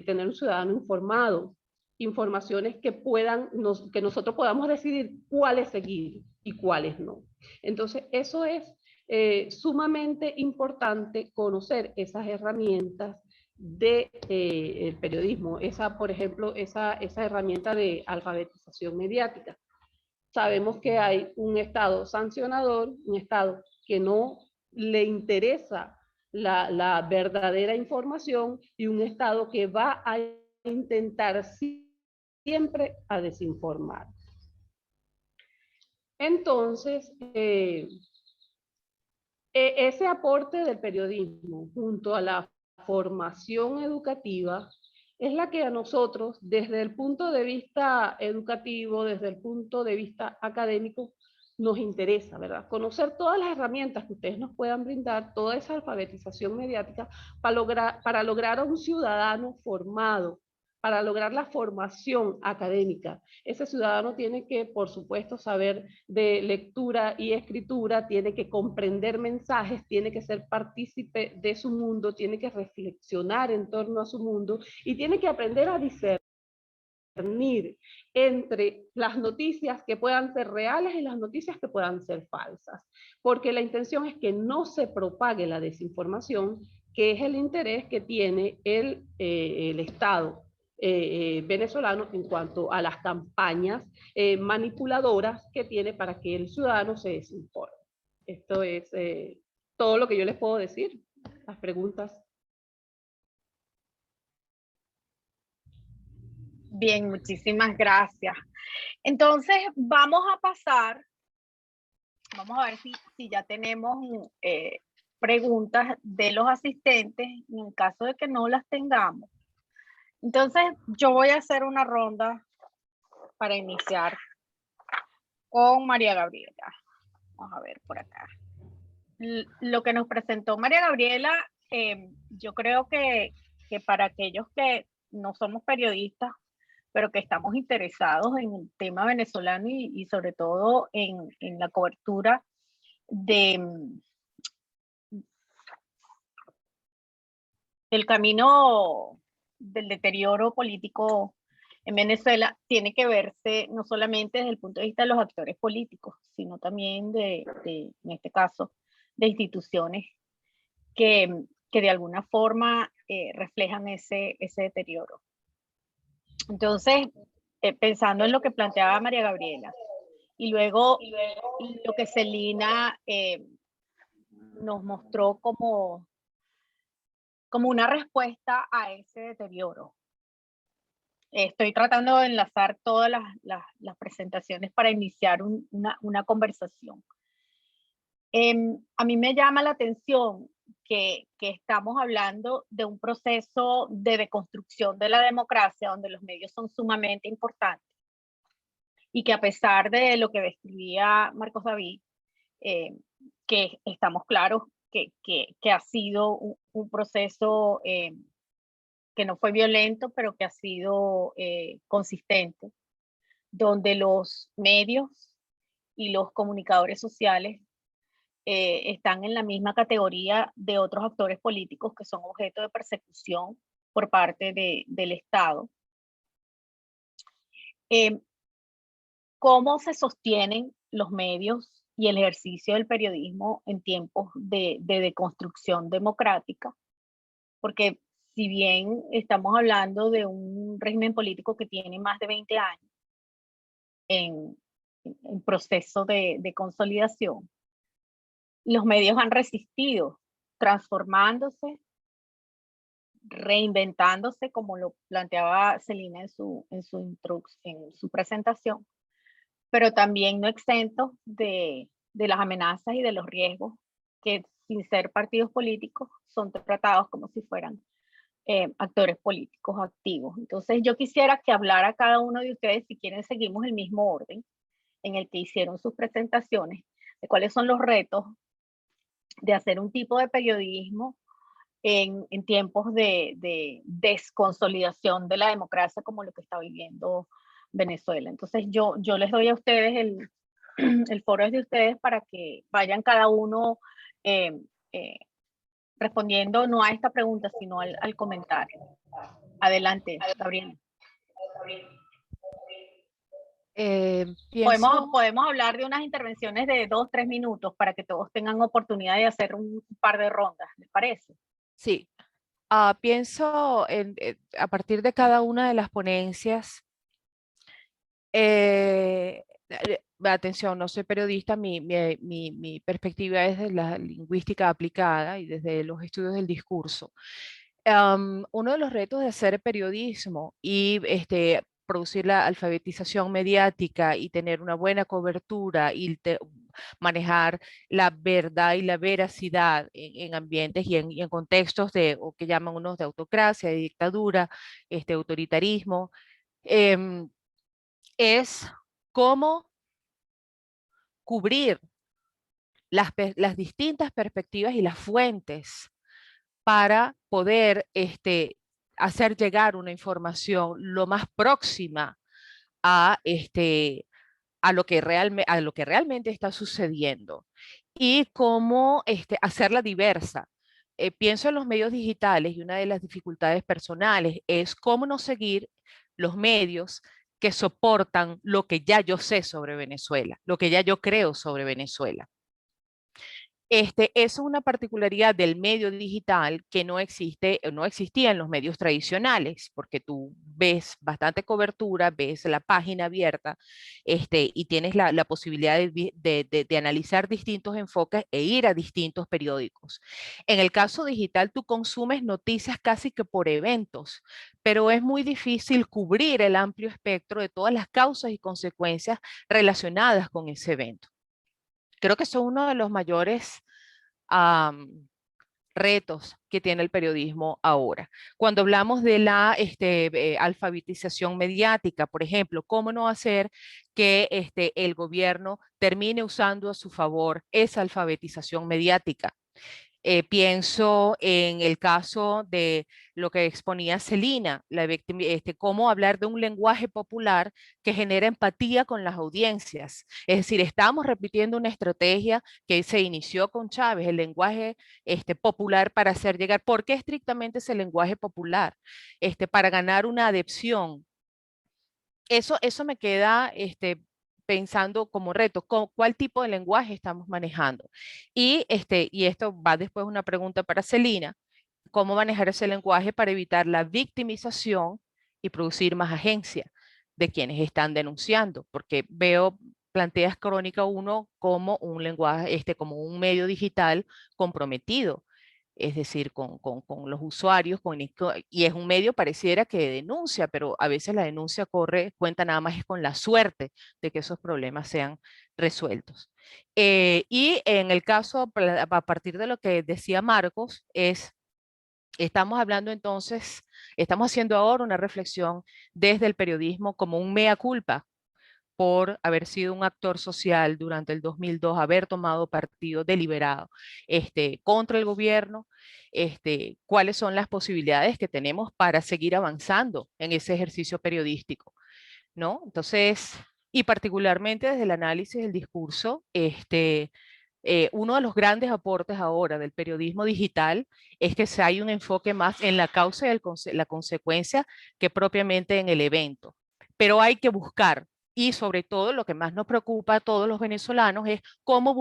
tener un ciudadano informado, informaciones que que nosotros podamos decidir cuáles seguir y cuáles no. Entonces, eso es sumamente importante, conocer esas herramientas del periodismo, por ejemplo, esa herramienta de alfabetización mediática. Sabemos que hay un Estado sancionador, un Estado que no le interesa la verdadera información, y un Estado que va a intentar siempre a desinformar. Entonces, ese aporte del periodismo junto a la formación educativa es la que a nosotros, desde el punto de vista educativo, desde el punto de vista académico, nos interesa, ¿verdad? Conocer todas las herramientas que ustedes nos puedan brindar, toda esa alfabetización mediática para lograr a un ciudadano formado, para lograr la formación académica. Ese ciudadano tiene que, por supuesto, saber de lectura y escritura, tiene que comprender mensajes, tiene que ser partícipe de su mundo, tiene que reflexionar en torno a su mundo y tiene que aprender a discernir entre las noticias que puedan ser reales y las noticias que puedan ser falsas, porque la intención es que no se propague la desinformación, que es el interés que tiene el Estado venezolano en cuanto a las campañas manipuladoras que tiene para que el ciudadano se desinforme. Esto es todo lo que yo les puedo decir. Las preguntas. Bien, muchísimas gracias. Entonces, vamos a pasar, vamos a ver si ya tenemos preguntas de los asistentes, en caso de que no las tengamos. Entonces, yo voy a hacer una ronda para iniciar con María Gabriela. Vamos a ver por acá. Lo que nos presentó María Gabriela, yo creo que para aquellos que no somos periodistas, pero que estamos interesados en el tema venezolano y sobre todo en la cobertura del camino del deterioro político en Venezuela, tiene que verse no solamente desde el punto de vista de los actores políticos, sino también en este caso, de instituciones que de alguna forma reflejan ese deterioro. Entonces, pensando en lo que planteaba María Gabriela, y luego lo que Celina nos mostró como una respuesta a ese deterioro. Estoy tratando de enlazar todas las presentaciones para iniciar una conversación. A mí me llama la atención que estamos hablando de un proceso de deconstrucción de la democracia donde los medios son sumamente importantes y que a pesar de lo que describía Marcos David, que estamos claros que ha sido un proceso que no fue violento, pero que ha sido consistente, donde los medios y los comunicadores sociales están en la misma categoría de otros actores políticos que son objeto de persecución por parte del Estado. ¿Cómo se sostienen los medios y el ejercicio del periodismo en tiempos de deconstrucción democrática? Porque si bien estamos hablando de un régimen político que tiene más de 20 años en proceso de consolidación, los medios han resistido, transformándose, reinventándose, como lo planteaba Celina en su presentación, pero también no exentos de las amenazas y de los riesgos que, sin ser partidos políticos, son tratados como si fueran actores políticos activos. Entonces yo quisiera que hablara cada uno de ustedes, si quieren seguimos el mismo orden en el que hicieron sus presentaciones, de cuáles son los retos de hacer un tipo de periodismo en tiempos de desconsolidación de la democracia como lo que está viviendo Venezuela. Entonces yo les doy a ustedes el foro es de ustedes para que vayan cada uno respondiendo no a esta pregunta, sino al comentario. Adelante, Gabriela. Podemos hablar de unas intervenciones de 2-3 minutos para que todos tengan oportunidad de hacer un par de rondas, ¿les parece? Sí. Pienso a partir de cada una de las ponencias. Atención, no soy periodista, mi perspectiva es de la lingüística aplicada y desde los estudios del discurso. Uno de los retos de hacer periodismo y producir la alfabetización mediática y tener una buena cobertura y manejar la verdad y la veracidad en ambientes y en contextos o que llaman unos de autocracia, de dictadura, autoritarismo, es cómo cubrir las distintas perspectivas y las fuentes para poder hacer llegar una información lo más próxima a lo que realmente está sucediendo y cómo hacerla diversa. Pienso en los medios digitales y una de las dificultades personales es cómo no seguir los medios que soportan lo que ya yo sé sobre Venezuela, lo que ya yo creo sobre Venezuela. Eso es una particularidad del medio digital que no existía en los medios tradicionales, porque tú ves bastante cobertura, ves la página abierta, y tienes la posibilidad de analizar distintos enfoques e ir a distintos periódicos. En el caso digital, tú consumes noticias casi que por eventos, pero es muy difícil cubrir el amplio espectro de todas las causas y consecuencias relacionadas con ese evento. Creo que eso es uno de los mayores retos que tiene el periodismo ahora. Cuando hablamos de la alfabetización mediática, por ejemplo, ¿cómo no hacer que el gobierno termine usando a su favor esa alfabetización mediática? Pienso en el caso de lo que exponía Celina, cómo hablar de un lenguaje popular que genera empatía con las audiencias. Es decir, estamos repitiendo una estrategia que se inició con Chávez, el lenguaje popular para hacer llegar. ¿Por qué estrictamente ese lenguaje popular? Para ganar una adhesión. Eso me queda pensando como reto, ¿cuál tipo de lenguaje estamos manejando? Y esto va después una pregunta para Celina, ¿cómo manejar ese lenguaje para evitar la victimización y producir más agencia de quienes están denunciando? Porque planteas Crónica 1 como un lenguaje, como un medio digital comprometido, es decir, con los usuarios, y es un medio pareciera que denuncia, pero a veces la denuncia cuenta nada más es con la suerte de que esos problemas sean resueltos. Y en el caso, a partir de lo que decía Marcos, estamos hablando entonces, estamos haciendo ahora una reflexión desde el periodismo como un mea culpa por haber sido un actor social durante el 2002, haber tomado partido deliberado contra el gobierno, cuáles son las posibilidades que tenemos para seguir avanzando en ese ejercicio periodístico, ¿no? Entonces, y particularmente desde el análisis del discurso, uno de los grandes aportes ahora del periodismo digital es que hay un enfoque más en la causa y la consecuencia que propiamente en el evento. Pero hay que buscar, y sobre todo lo que más nos preocupa a todos los venezolanos es cómo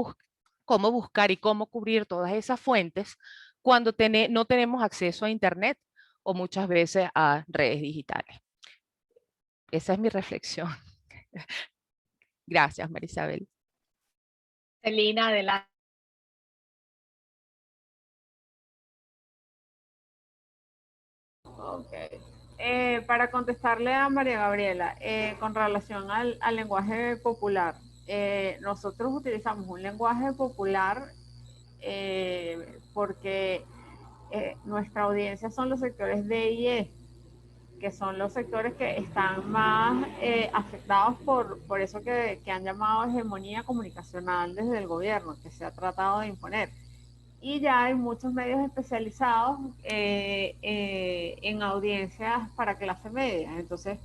buscar y cómo cubrir todas esas fuentes cuando no tenemos acceso a Internet o muchas veces a redes digitales. Esa es mi reflexión. Gracias, Marisabel. Celina, adelante. Ok. Para contestarle a María Gabriela, con relación al lenguaje popular, nosotros utilizamos un lenguaje popular porque nuestra audiencia son los sectores D y E, que son los sectores que están más afectados por eso que han llamado hegemonía comunicacional desde el gobierno, que se ha tratado de imponer. Y ya hay muchos medios especializados en audiencias para clase media. Entonces,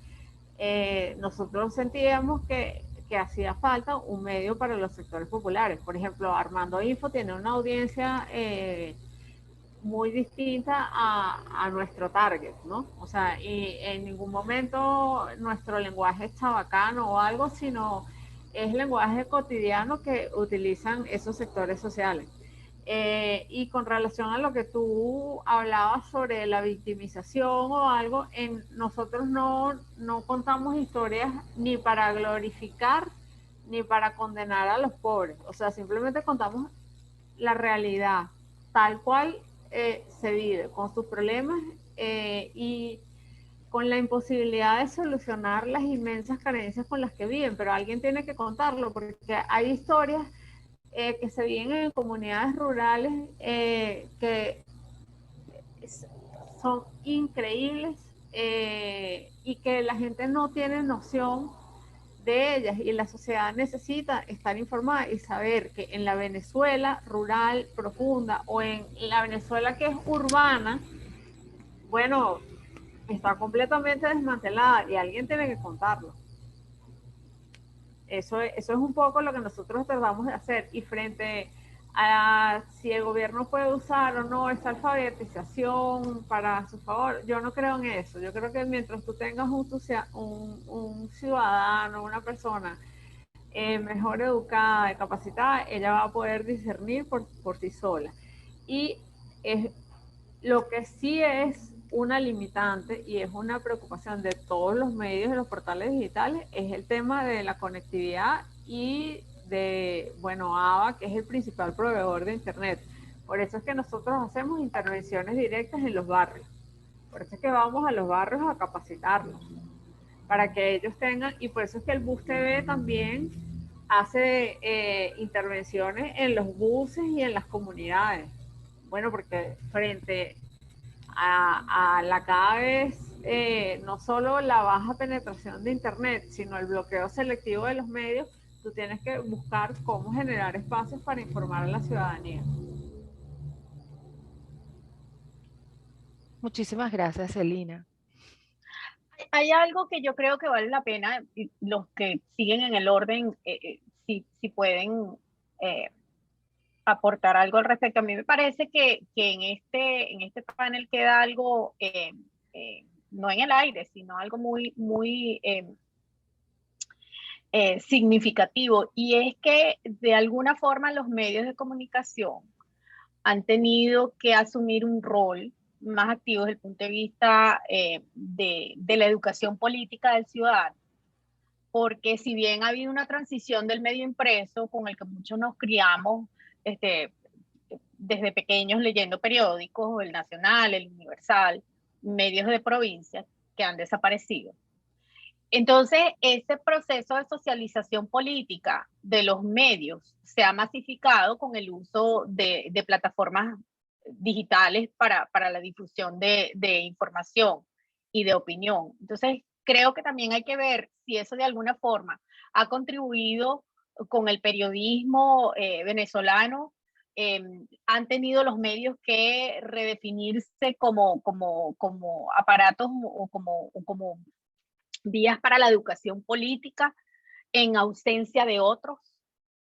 nosotros sentíamos que hacía falta un medio para los sectores populares. Por ejemplo, Armando Info tiene una audiencia muy distinta a nuestro target, ¿no? O sea, y en ningún momento nuestro lenguaje es chabacano o algo, sino es lenguaje cotidiano que utilizan esos sectores sociales. Y con relación a lo que tú hablabas sobre la victimización o algo, nosotros no contamos historias ni para glorificar ni para condenar a los pobres. O sea, simplemente contamos la realidad tal cual se vive, con sus problemas y con la imposibilidad de solucionar las inmensas carencias con las que viven, pero alguien tiene que contarlo, porque hay historias que se viven en comunidades rurales que son increíbles y que la gente no tiene noción de ellas, y la sociedad necesita estar informada y saber que en la Venezuela rural profunda o en la Venezuela que es urbana, bueno, está completamente desmantelada y alguien tiene que contarlo. Eso es un poco lo que nosotros tratamos de hacer. Y frente a si el gobierno puede usar o no esa alfabetización para su favor, yo no creo en eso. Yo creo que mientras tú tengas un ciudadano, una persona mejor educada y capacitada, ella va a poder discernir por sí sola. Y lo que sí es una limitante y es una preocupación de todos los medios de los portales digitales es el tema de la conectividad y de, bueno, ABA, que es el principal proveedor de Internet. Por eso es que nosotros hacemos intervenciones directas en los barrios. Por eso es que vamos a los barrios a capacitarlos, para que ellos tengan, y por eso es que el Bus TV también hace intervenciones en los buses y en las comunidades. Bueno, porque frente a la cada vez, no solo la baja penetración de Internet, sino el bloqueo selectivo de los medios, tú tienes que buscar cómo generar espacios para informar a la ciudadanía. Muchísimas gracias, Celina. Hay algo que yo creo que vale la pena, y los que siguen en el orden, si pueden aportar algo al respecto. A mí me parece que en este panel queda algo, no en el aire, sino algo muy significativo, y es que de alguna forma los medios de comunicación han tenido que asumir un rol más activo desde el punto de vista de la educación política del ciudadano, porque si bien ha habido una transición del medio impreso con el que muchos nos criamos desde pequeños leyendo periódicos, el Nacional, el Universal, medios de provincia que han desaparecido. Entonces, ese proceso de socialización política de los medios se ha masificado con el uso de plataformas digitales para la difusión de información y de opinión. Entonces, creo que también hay que ver si eso de alguna forma ha contribuido con el periodismo venezolano. Han tenido los medios que redefinirse como aparatos o como vías para la educación política en ausencia de otros.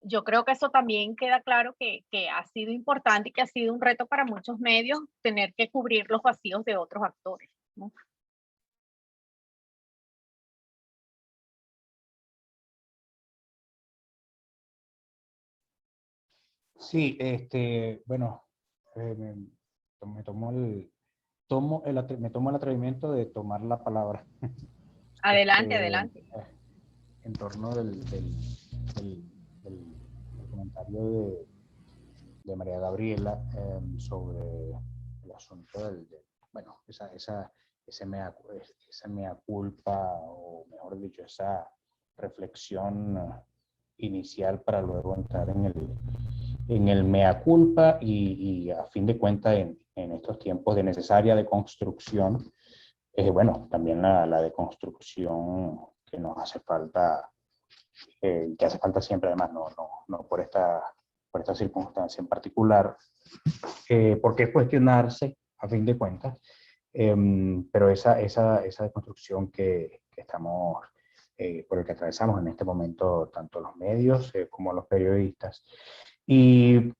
Yo creo que eso también queda claro que ha sido importante y que ha sido un reto para muchos medios tener que cubrir los vacíos de otros actores, ¿no? Sí, bueno, me tomo me tomo el atrevimiento de tomar la palabra. Adelante, adelante. En torno del comentario de María Gabriela sobre el asunto bueno, ese mea culpa, o mejor dicho, esa reflexión inicial para luego entrar en el mea culpa y a fin de cuentas en estos tiempos de necesaria deconstrucción, bueno, también la deconstrucción que nos hace falta, que hace falta siempre, además, no por esta circunstancia en particular, porque es cuestionarse a fin de cuentas, pero esa deconstrucción que estamos, por el que atravesamos en este momento, tanto los medios como los periodistas. Y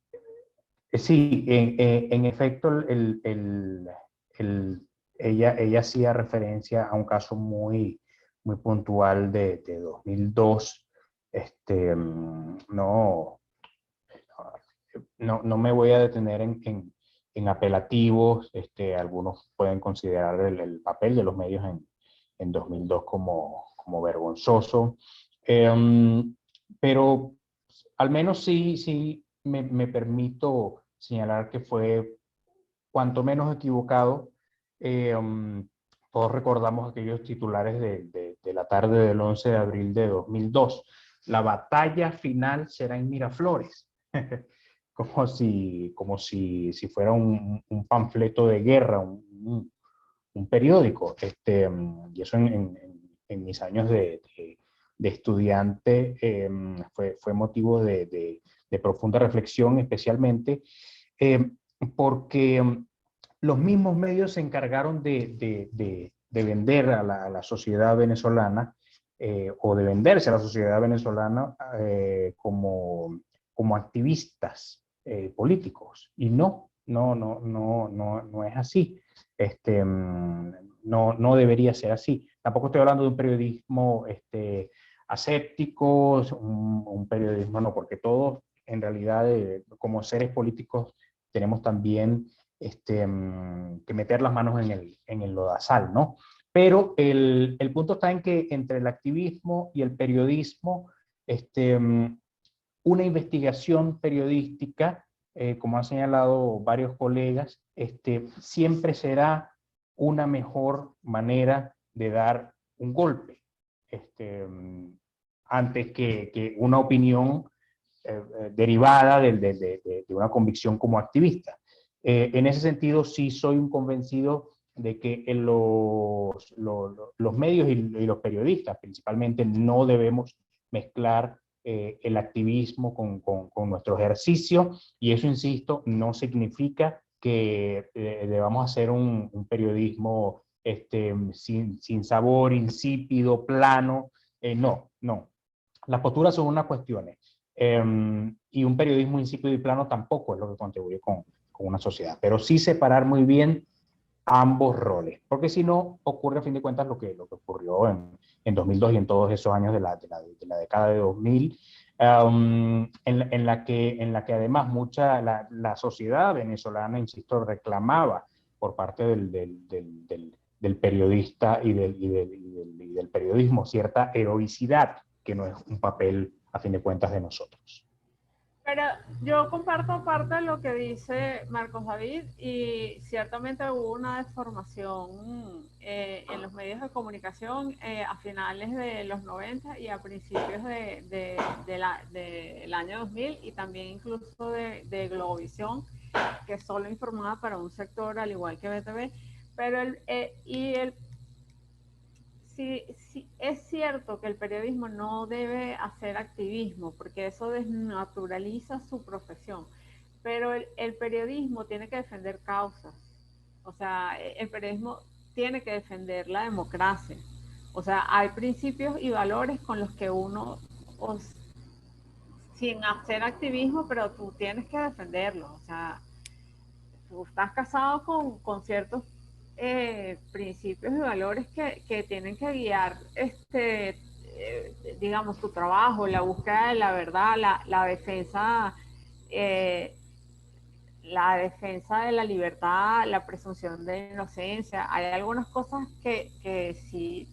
sí, en efecto, ella hacía referencia a un caso muy puntual de 2002. No me voy a detener en apelativos. Algunos pueden considerar el papel de los medios en 2002 como vergonzoso. Pero al menos sí me permito señalar que fue cuanto menos equivocado. Todos recordamos aquellos titulares de la tarde del 11 de abril de 2002. La batalla final será en Miraflores. como si fuera un panfleto de guerra, un periódico. Y eso en mis años de estudiante fue motivo de profunda reflexión, especialmente porque los mismos medios se encargaron de vender a la sociedad venezolana, o de venderse a la sociedad venezolana como activistas políticos. Y no es así. No debería ser así. Tampoco estoy hablando de un periodismo aséptico, un periodismo no, porque todos en realidad como seres políticos tenemos también que meter las manos en el lodazal, ¿no? Pero el punto está en que entre el activismo y el periodismo, una investigación periodística, como han señalado varios colegas, siempre será una mejor manera de dar un golpe, antes que una opinión derivada de una convicción como activista. En ese sentido, sí soy un convencido de que en los medios y los periodistas principalmente no debemos mezclar el activismo con nuestro ejercicio, y eso, insisto, no significa que debamos hacer un periodismo sin sabor, insípido, plano. No, no. Las posturas son unas cuestiones. Y un periodismo insípido y plano tampoco es lo que contribuye con una sociedad. Pero sí separar muy bien ambos roles, porque si no, ocurre a fin de cuentas lo que ocurrió en 2002 y en todos esos años de la década de 2000, en la que además la sociedad venezolana, insisto, reclamaba por parte del periodista y del periodismo cierta heroicidad, que no es un papel, a fin de cuentas, de nosotros. Pero yo comparto parte de lo que dice Marcos David, y ciertamente hubo una deformación en los medios de comunicación a finales de los 90 y a principios del año 2000, y también incluso de Globovisión, que solo informaba para un sector al igual que BTV. Pero sí, es cierto que el periodismo no debe hacer activismo, porque eso desnaturaliza su profesión, pero el periodismo tiene que defender causas. O sea, el periodismo tiene que defender la democracia. O sea, hay principios y valores con los que uno, sin hacer activismo, pero tú tienes que defenderlos. O sea, tú estás casado con ciertos principios y valores que tienen que guiar digamos, tu trabajo, la búsqueda de la verdad, la defensa de la libertad, la presunción de inocencia. Hay algunas cosas que sí,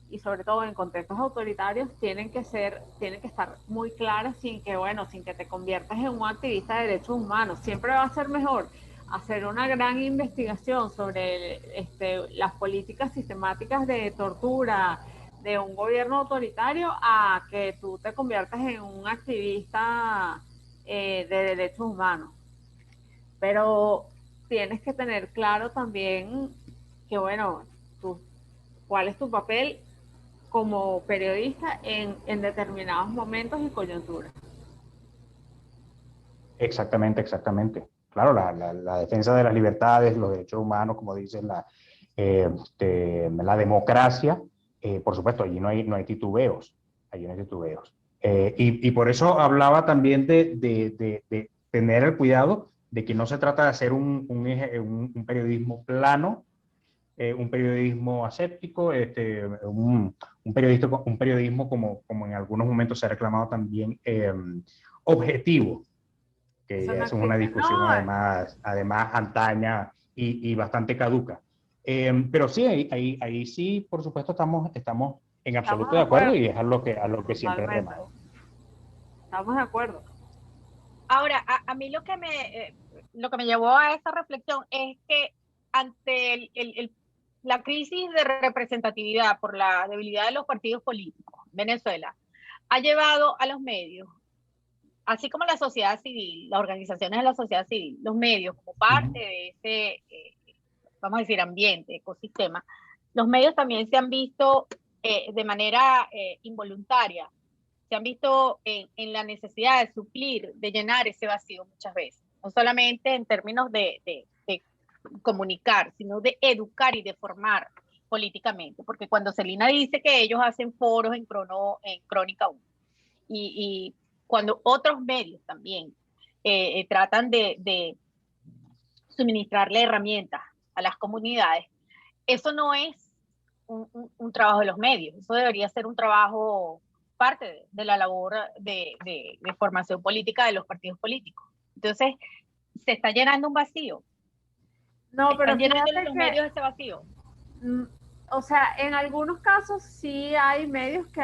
y sobre todo en contextos autoritarios, tienen que estar muy claras, sin que te conviertas en un activista de derechos humanos. Siempre va a ser mejor hacer una gran investigación sobre las políticas sistemáticas de tortura de un gobierno autoritario, a que tú te conviertas en un activista de derechos humanos. Pero tienes que tener claro también que, cuál es tu papel como periodista en determinados momentos y coyunturas. Exactamente, exactamente. Claro, la defensa de las libertades, los derechos humanos, como dicen, la democracia, por supuesto, allí no hay titubeos, allí no hay titubeos. Y por eso hablaba también de tener el cuidado de que no se trata de hacer un periodismo plano, un periodismo aséptico, un periodismo como en algunos momentos se ha reclamado también, objetivo, que Eso ya no es una existe. discusión No, además antaña y bastante caduca. Pero sí, ahí sí, por supuesto, estamos en absoluto de acuerdo, y es a lo que siempre he totalmente. remado. Estamos de acuerdo. Ahora, a mí lo que me llevó a esa reflexión es que ante la crisis de representatividad por la debilidad de los partidos políticos, Venezuela ha llevado a los medios, así como la sociedad civil, las organizaciones de la sociedad civil, los medios como parte de ese, vamos a decir, ambiente, ecosistema, los medios también se han visto de manera involuntaria, se han visto en la necesidad de suplir, de llenar ese vacío muchas veces, no solamente en términos de comunicar, sino de educar y de formar políticamente, porque cuando Celina dice que ellos hacen foros en Crónica 1, y cuando otros medios también tratan de suministrarle herramientas a las comunidades, eso no es un trabajo de los medios, eso debería ser un trabajo parte de la labor de formación política de los partidos políticos. Entonces, se está llenando un vacío. No, pero están llenando fíjate los que, medios ese vacío. O sea, en algunos casos sí hay medios que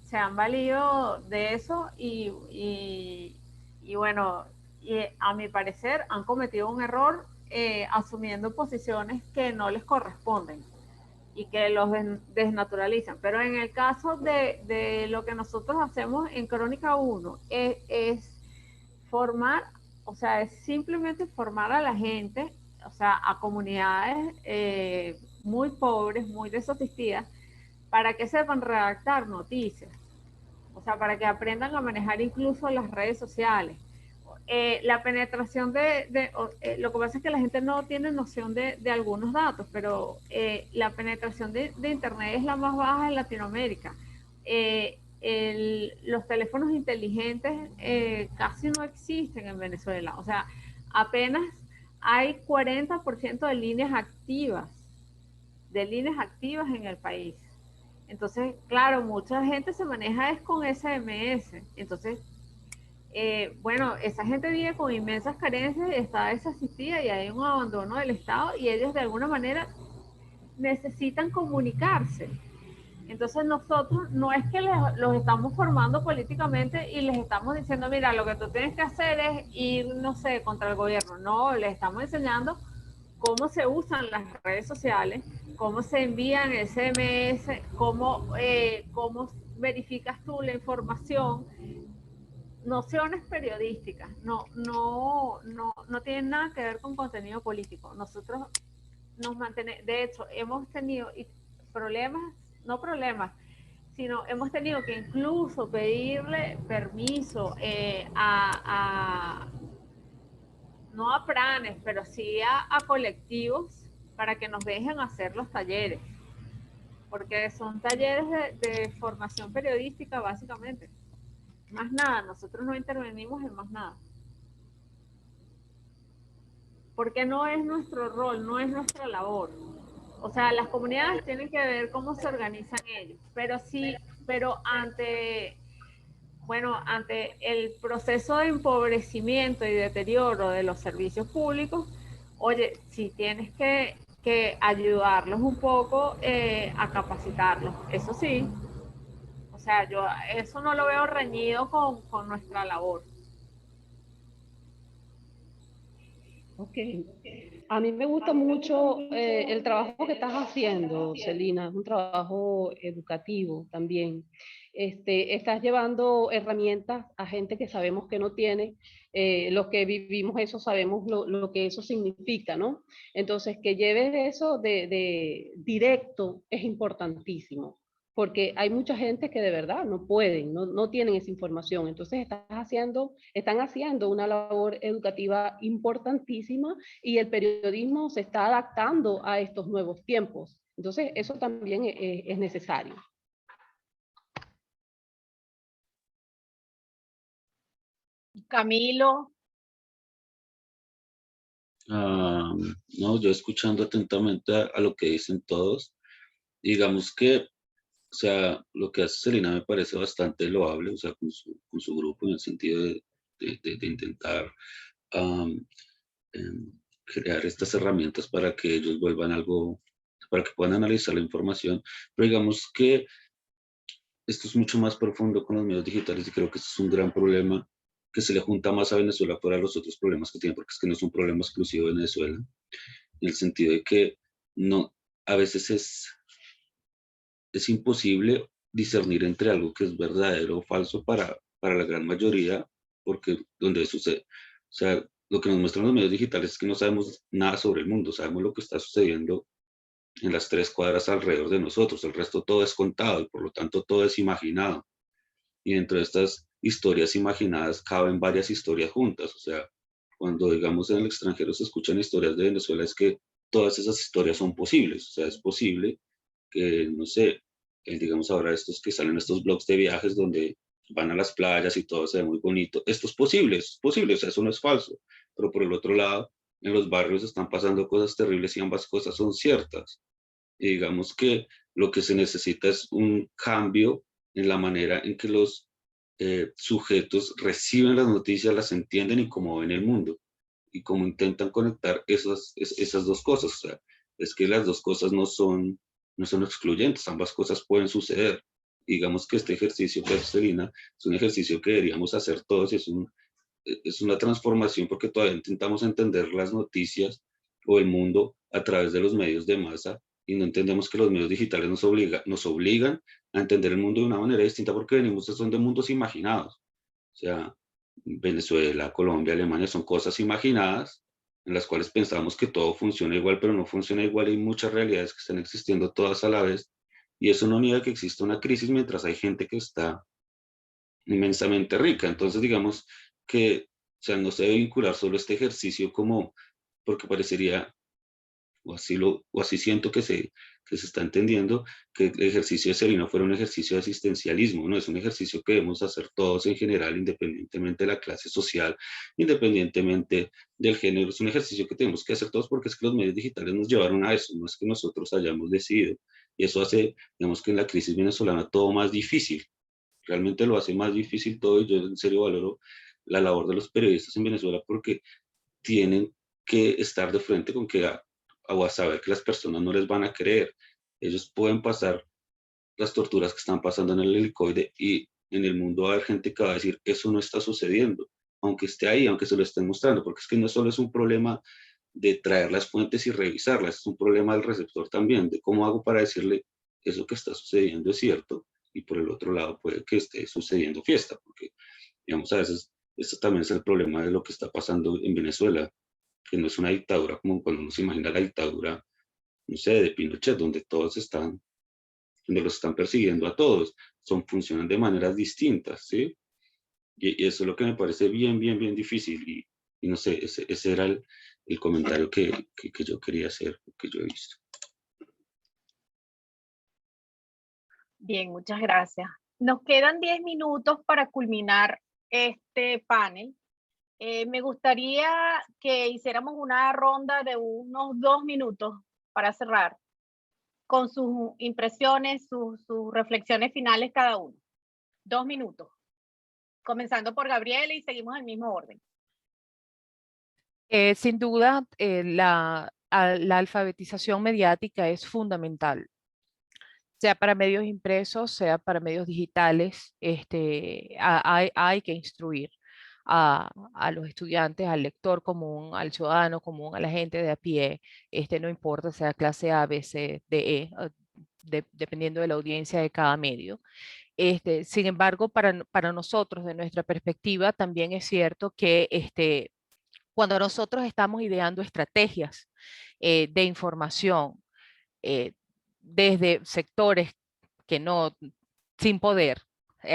se han valido de eso y bueno, y a mi parecer han cometido un error asumiendo posiciones que no les corresponden y que los desnaturalizan. Pero en el caso de lo que nosotros hacemos en Crónica 1 es formar, o sea, es simplemente formar a la gente, o sea, a comunidades muy pobres, muy desasistidas, para que sepan redactar noticias, o sea, para que aprendan a manejar incluso las redes sociales. La penetración lo que pasa es que la gente no tiene noción de algunos datos, pero la penetración de Internet es la más baja en Latinoamérica. Los teléfonos inteligentes casi no existen en Venezuela, o sea, apenas hay 40% de líneas activas en el país. Entonces, claro, mucha gente se maneja es con SMS. Entonces, bueno, esa gente vive con inmensas carencias, está desasistida y hay un abandono del Estado y ellos de alguna manera necesitan comunicarse. Entonces nosotros no es que los estamos formando políticamente y les estamos diciendo, mira, lo que tú tienes que hacer es ir, no sé, contra el gobierno. No, les estamos enseñando cómo se usan las redes sociales, cómo se envían SMS, cómo verificas tú la información, nociones periodísticas, no tienen nada que ver con contenido político. Nosotros nos mantenemos, de hecho, hemos tenido sino hemos tenido que incluso pedirle permiso no a planes, pero sí a colectivos para que nos dejen hacer los talleres, porque son talleres de formación periodística básicamente. Más nada, nosotros no intervenimos en más nada. Porque no es nuestro rol, no es nuestra labor. O sea, las comunidades tienen que ver cómo se organizan ellos, pero ante el proceso de empobrecimiento y deterioro de los servicios públicos, oye, si tienes que ayudarlos un poco a capacitarlos, eso sí. O sea, yo eso no lo veo reñido con nuestra labor. Ok. A mí me gusta mucho el trabajo que estás haciendo, Celina. Es un trabajo educativo también. Estás llevando herramientas a gente que sabemos que no tiene. Los que vivimos eso sabemos lo que eso significa, ¿no? Entonces, que lleves eso de directo es importantísimo, porque hay mucha gente que de verdad no pueden, no tienen esa información. Entonces están haciendo una labor educativa importantísima y el periodismo se está adaptando a estos nuevos tiempos. Entonces eso también es necesario. Camilo. No, yo escuchando atentamente a lo que dicen todos, digamos que, o sea, lo que hace Celina me parece bastante loable, o sea, con su grupo, en el sentido de intentar crear estas herramientas para que ellos vuelvan algo, para que puedan analizar la información, pero digamos que esto es mucho más profundo con los medios digitales y creo que este es un gran problema que se le junta más a Venezuela para los otros problemas que tiene, porque es que no es un problema exclusivo de Venezuela, en el sentido de que no, a veces es imposible discernir entre algo que es verdadero o falso para la gran mayoría, porque donde sucede, o sea, lo que nos muestran los medios digitales es que no sabemos nada sobre el mundo, sabemos lo que está sucediendo en las 3 cuadras alrededor de nosotros, el resto todo es contado y por lo tanto todo es imaginado. Y dentro de estas historias imaginadas caben varias historias juntas, o sea, cuando digamos en el extranjero se escuchan historias de Venezuela es que todas esas historias son posibles, o sea, es posible que, no sé, digamos ahora estos que salen estos blogs de viajes donde van a las playas y todo se ve muy bonito, esto es posible, o sea, eso no es falso, pero por el otro lado, en los barrios están pasando cosas terribles y ambas cosas son ciertas. Y digamos que lo que se necesita es un cambio en la manera en que los sujetos reciben las noticias, las entienden y cómo ven el mundo, y cómo intentan conectar esas dos cosas. O sea, es que las dos cosas no son excluyentes, ambas cosas pueden suceder. Digamos que este ejercicio que hace Celina es un ejercicio que deberíamos hacer todos, y es una transformación porque todavía intentamos entender las noticias o el mundo a través de los medios de masa, y no entendemos que los medios digitales nos obligan a entender el mundo de una manera distinta, porque venimos son de mundos imaginados. O sea, Venezuela, Colombia, Alemania son cosas imaginadas en las cuales pensamos que todo funciona igual, pero no funciona igual. Hay muchas realidades que están existiendo todas a la vez, y eso no niega que exista una crisis mientras hay gente que está inmensamente rica. Entonces, digamos que, o sea, no se debe vincular solo este ejercicio como, porque parecería, o así siento que se está entendiendo, que el ejercicio de Celina fuera un ejercicio de asistencialismo. No, es un ejercicio que debemos hacer todos en general, independientemente de la clase social, independientemente del género. Es un ejercicio que tenemos que hacer todos, porque es que los medios digitales nos llevaron a eso, no es que nosotros hayamos decidido. Y eso hace, digamos, que en la crisis venezolana todo más difícil. Realmente lo hace más difícil todo, y yo en serio valoro la labor de los periodistas en Venezuela, porque tienen que estar de frente con que a saber que las personas no les van a creer. Ellos pueden pasar las torturas que están pasando en el helicoide, y en el mundo va a haber gente que va a decir, eso no está sucediendo, aunque esté ahí, aunque se lo estén mostrando, porque es que no solo es un problema de traer las fuentes y revisarlas, es un problema del receptor también, de cómo hago para decirle, eso que está sucediendo es cierto, y por el otro lado puede que esté sucediendo fiesta, porque, digamos, a veces esto también es el problema de lo que está pasando en Venezuela, que no es una dictadura como cuando uno se imagina la dictadura, no sé, de Pinochet, donde todos están, donde los están persiguiendo a todos, funcionan de maneras distintas, ¿sí? Y eso es lo que me parece bien difícil, y no sé, ese era el comentario que yo quería hacer, que yo he visto. Bien, muchas gracias. Nos quedan 10 minutos para culminar este panel. Me gustaría que hiciéramos una ronda de unos 2 minutos para cerrar, con sus impresiones, sus reflexiones finales cada uno. 2 minutos. Comenzando por Gabriela y seguimos el mismo orden. Sin duda, la alfabetización mediática es fundamental, sea para medios impresos, sea para medios digitales. Hay que instruir a los estudiantes, al lector común, al ciudadano común, a la gente de a pie, no importa sea clase A, B, C, D, E, dependiendo de la audiencia de cada medio. Sin embargo, para nosotros, de nuestra perspectiva, también es cierto que cuando nosotros estamos ideando estrategias de información desde sectores que no, sin poder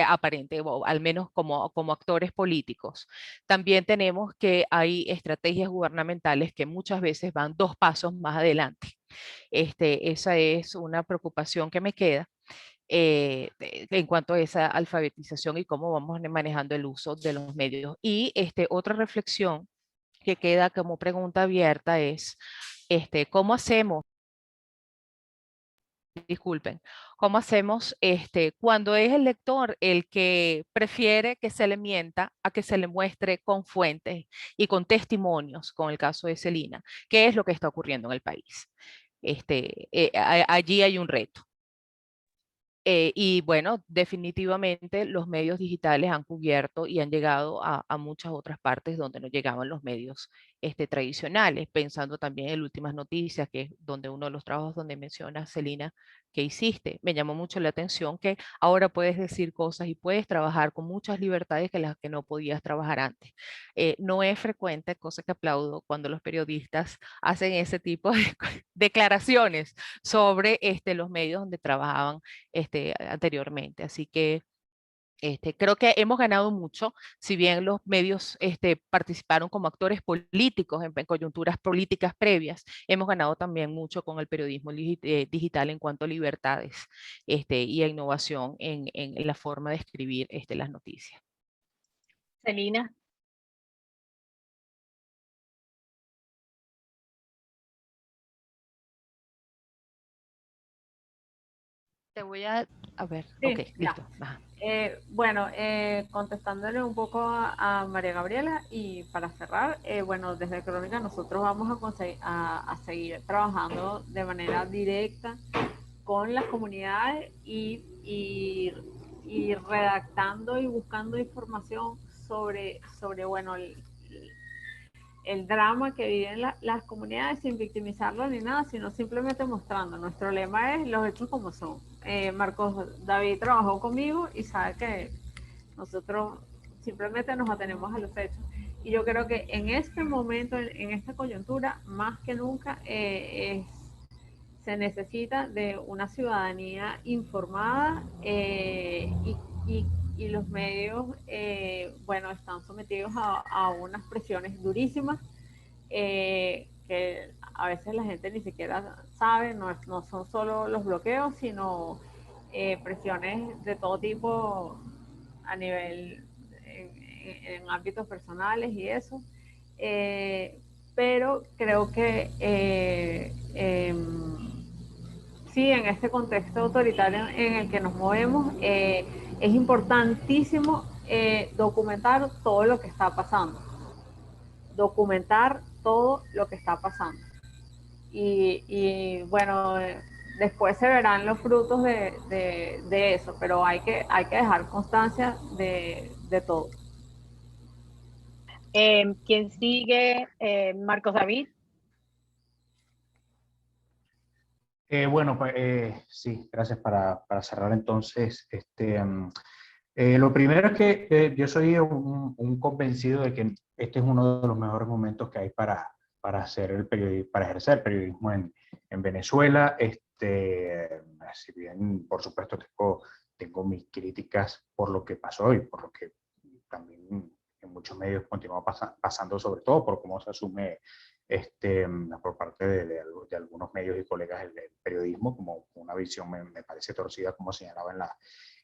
aparente, o al menos como actores políticos, también tenemos que hay estrategias gubernamentales que muchas veces van 2 pasos más adelante. Esa es una preocupación que me queda en cuanto a esa alfabetización y cómo vamos manejando el uso de los medios. Y otra reflexión que queda como pregunta abierta es, ¿cómo hacemos? Disculpen, ¿cómo hacemos cuando es el lector el que prefiere que se le mienta a que se le muestre con fuentes y con testimonios, con el caso de Celina? ¿Qué es lo que está ocurriendo en el país? Allí hay un reto. Y bueno, definitivamente los medios digitales han cubierto y han llegado a muchas otras partes donde no llegaban los medios tradicionales, pensando también en Últimas Noticias, que es donde uno de los trabajos donde menciona, Celina, que hiciste. Me llamó mucho la atención que ahora puedes decir cosas y puedes trabajar con muchas libertades que las que no podías trabajar antes. No es frecuente, cosa que aplaudo, cuando los periodistas hacen ese tipo de declaraciones sobre los medios donde trabajaban anteriormente. Así que creo que hemos ganado mucho, si bien los medios participaron como actores políticos en coyunturas políticas previas, hemos ganado también mucho con el periodismo digital en cuanto a libertades y a innovación en la forma de escribir las noticias. Celina. Te voy a ver, Sí, ok, ya. listo. Ajá. Bueno, contestándole un poco a María Gabriela y para cerrar, bueno, desde Crónica nosotros vamos a seguir trabajando de manera directa con las comunidades y redactando y buscando información sobre bueno, el drama que viven las comunidades sin victimizarlo ni nada, sino simplemente mostrando. Nuestro lema es los hechos como son. Marcos David trabajó conmigo y sabe que nosotros simplemente nos atenemos a los hechos. Y yo creo que en este momento, en esta coyuntura, más que nunca, se necesita de una ciudadanía informada y los medios, bueno, están sometidos a unas presiones durísimas que a veces la gente ni siquiera sabe, no son solo los bloqueos, sino presiones de todo tipo a nivel, en ámbitos personales y eso. Pero creo que sí, en este contexto autoritario en el que nos movemos, es importantísimo documentar todo lo que está pasando. Documentar todo lo que está pasando. Y bueno, después se verán los frutos de eso, pero hay que dejar constancia de todo. ¿Quién sigue? Marcos David. Bueno, pues sí, gracias para cerrar entonces. Lo primero es que yo soy un convencido de que este es uno de los mejores momentos que hay para hacer para ejercer periodismo en Venezuela. Si bien, por supuesto, tengo mis críticas por lo que pasó y por lo que también en muchos medios continúa pasando, sobre todo por cómo se asume por parte de algunos medios y colegas el periodismo, como una visión me parece torcida, como señalaba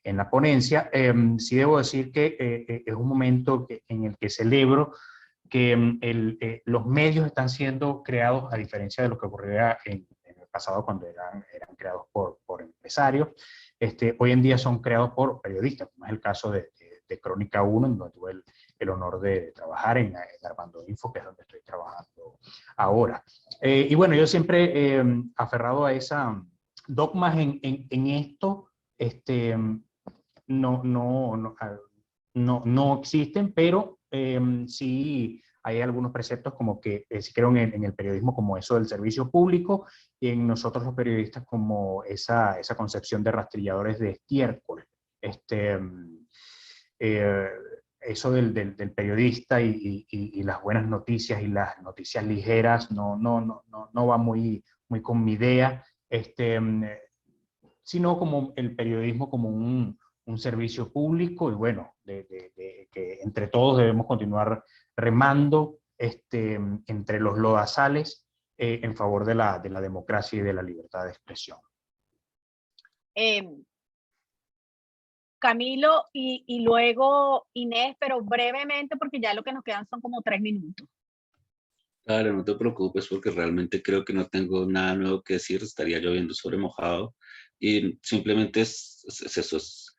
en la ponencia. Sí debo decir que es un momento en el que celebro que los medios están siendo creados, a diferencia de lo que ocurría en el pasado cuando eran creados por empresarios. Hoy en día son creados por periodistas, como es el caso de Crónica 1, en donde tuve el honor de trabajar en Armando Info, que es donde estoy trabajando ahora. Y bueno, yo siempre aferrado a esa dogmas en esto, no existen, pero sí hay algunos preceptos como que sí creo en el periodismo como eso del servicio público y en nosotros los periodistas como esa concepción de rastrilladores de estiércol. Eh, Eso del periodista y las buenas noticias y las noticias ligeras no va muy con mi idea, sino como el periodismo como un servicio público y bueno, que entre todos debemos continuar remando entre los lodazales en favor de la democracia y de la libertad de expresión. Camilo y luego Inés, pero brevemente porque ya lo que nos quedan son como 3 minutos. Claro, no te preocupes porque realmente creo que no tengo nada nuevo que decir, estaría lloviendo sobre mojado y simplemente es eso, es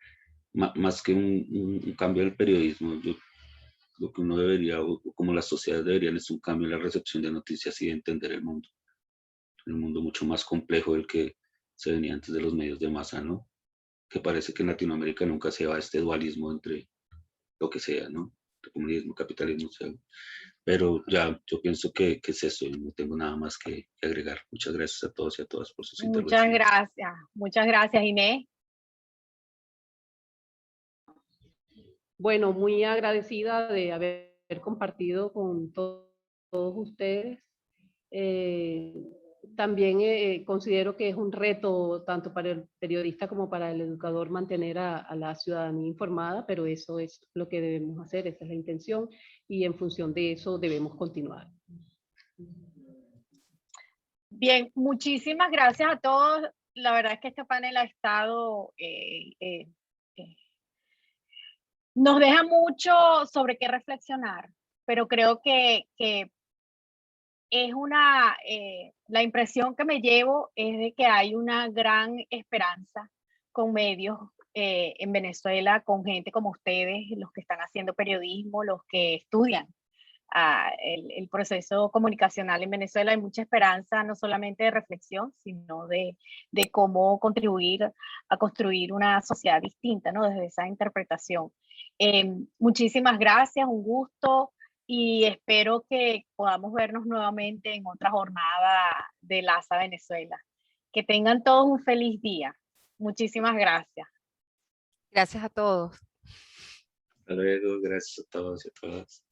más que un cambio en el periodismo. Lo que uno debería, o como las sociedades deberían, es un cambio en la recepción de noticias y de entender el mundo mucho más complejo del que se venía antes de los medios de masa, ¿no? Que parece que en Latinoamérica nunca se va este dualismo entre lo que sea, ¿no? Comunismo, capitalismo, o sea, pero ya yo pienso que es eso y no tengo nada más que agregar. Muchas gracias a todos y a todas por sus intervenciones. Muchas gracias Inés. Bueno, muy agradecida de haber compartido con todos ustedes. También considero que es un reto tanto para el periodista como para el educador mantener a la ciudadanía informada, pero eso es lo que debemos hacer, esa es la intención y en función de eso debemos continuar. Bien, muchísimas gracias a todos. La verdad es que este panel ha estado, nos deja mucho sobre qué reflexionar, pero creo que es la impresión que me llevo es de que hay una gran esperanza con medios en Venezuela, con gente como ustedes, los que están haciendo periodismo, los que estudian el proceso comunicacional en Venezuela. Hay mucha esperanza, no solamente de reflexión, sino de cómo contribuir a construir una sociedad distinta, ¿no? Desde esa interpretación. Muchísimas gracias, un gusto, y espero que podamos vernos nuevamente en otra jornada de LASA Venezuela. Que tengan todos un feliz día. Muchísimas gracias. Gracias a todos. Hasta luego, gracias a todos y a todas.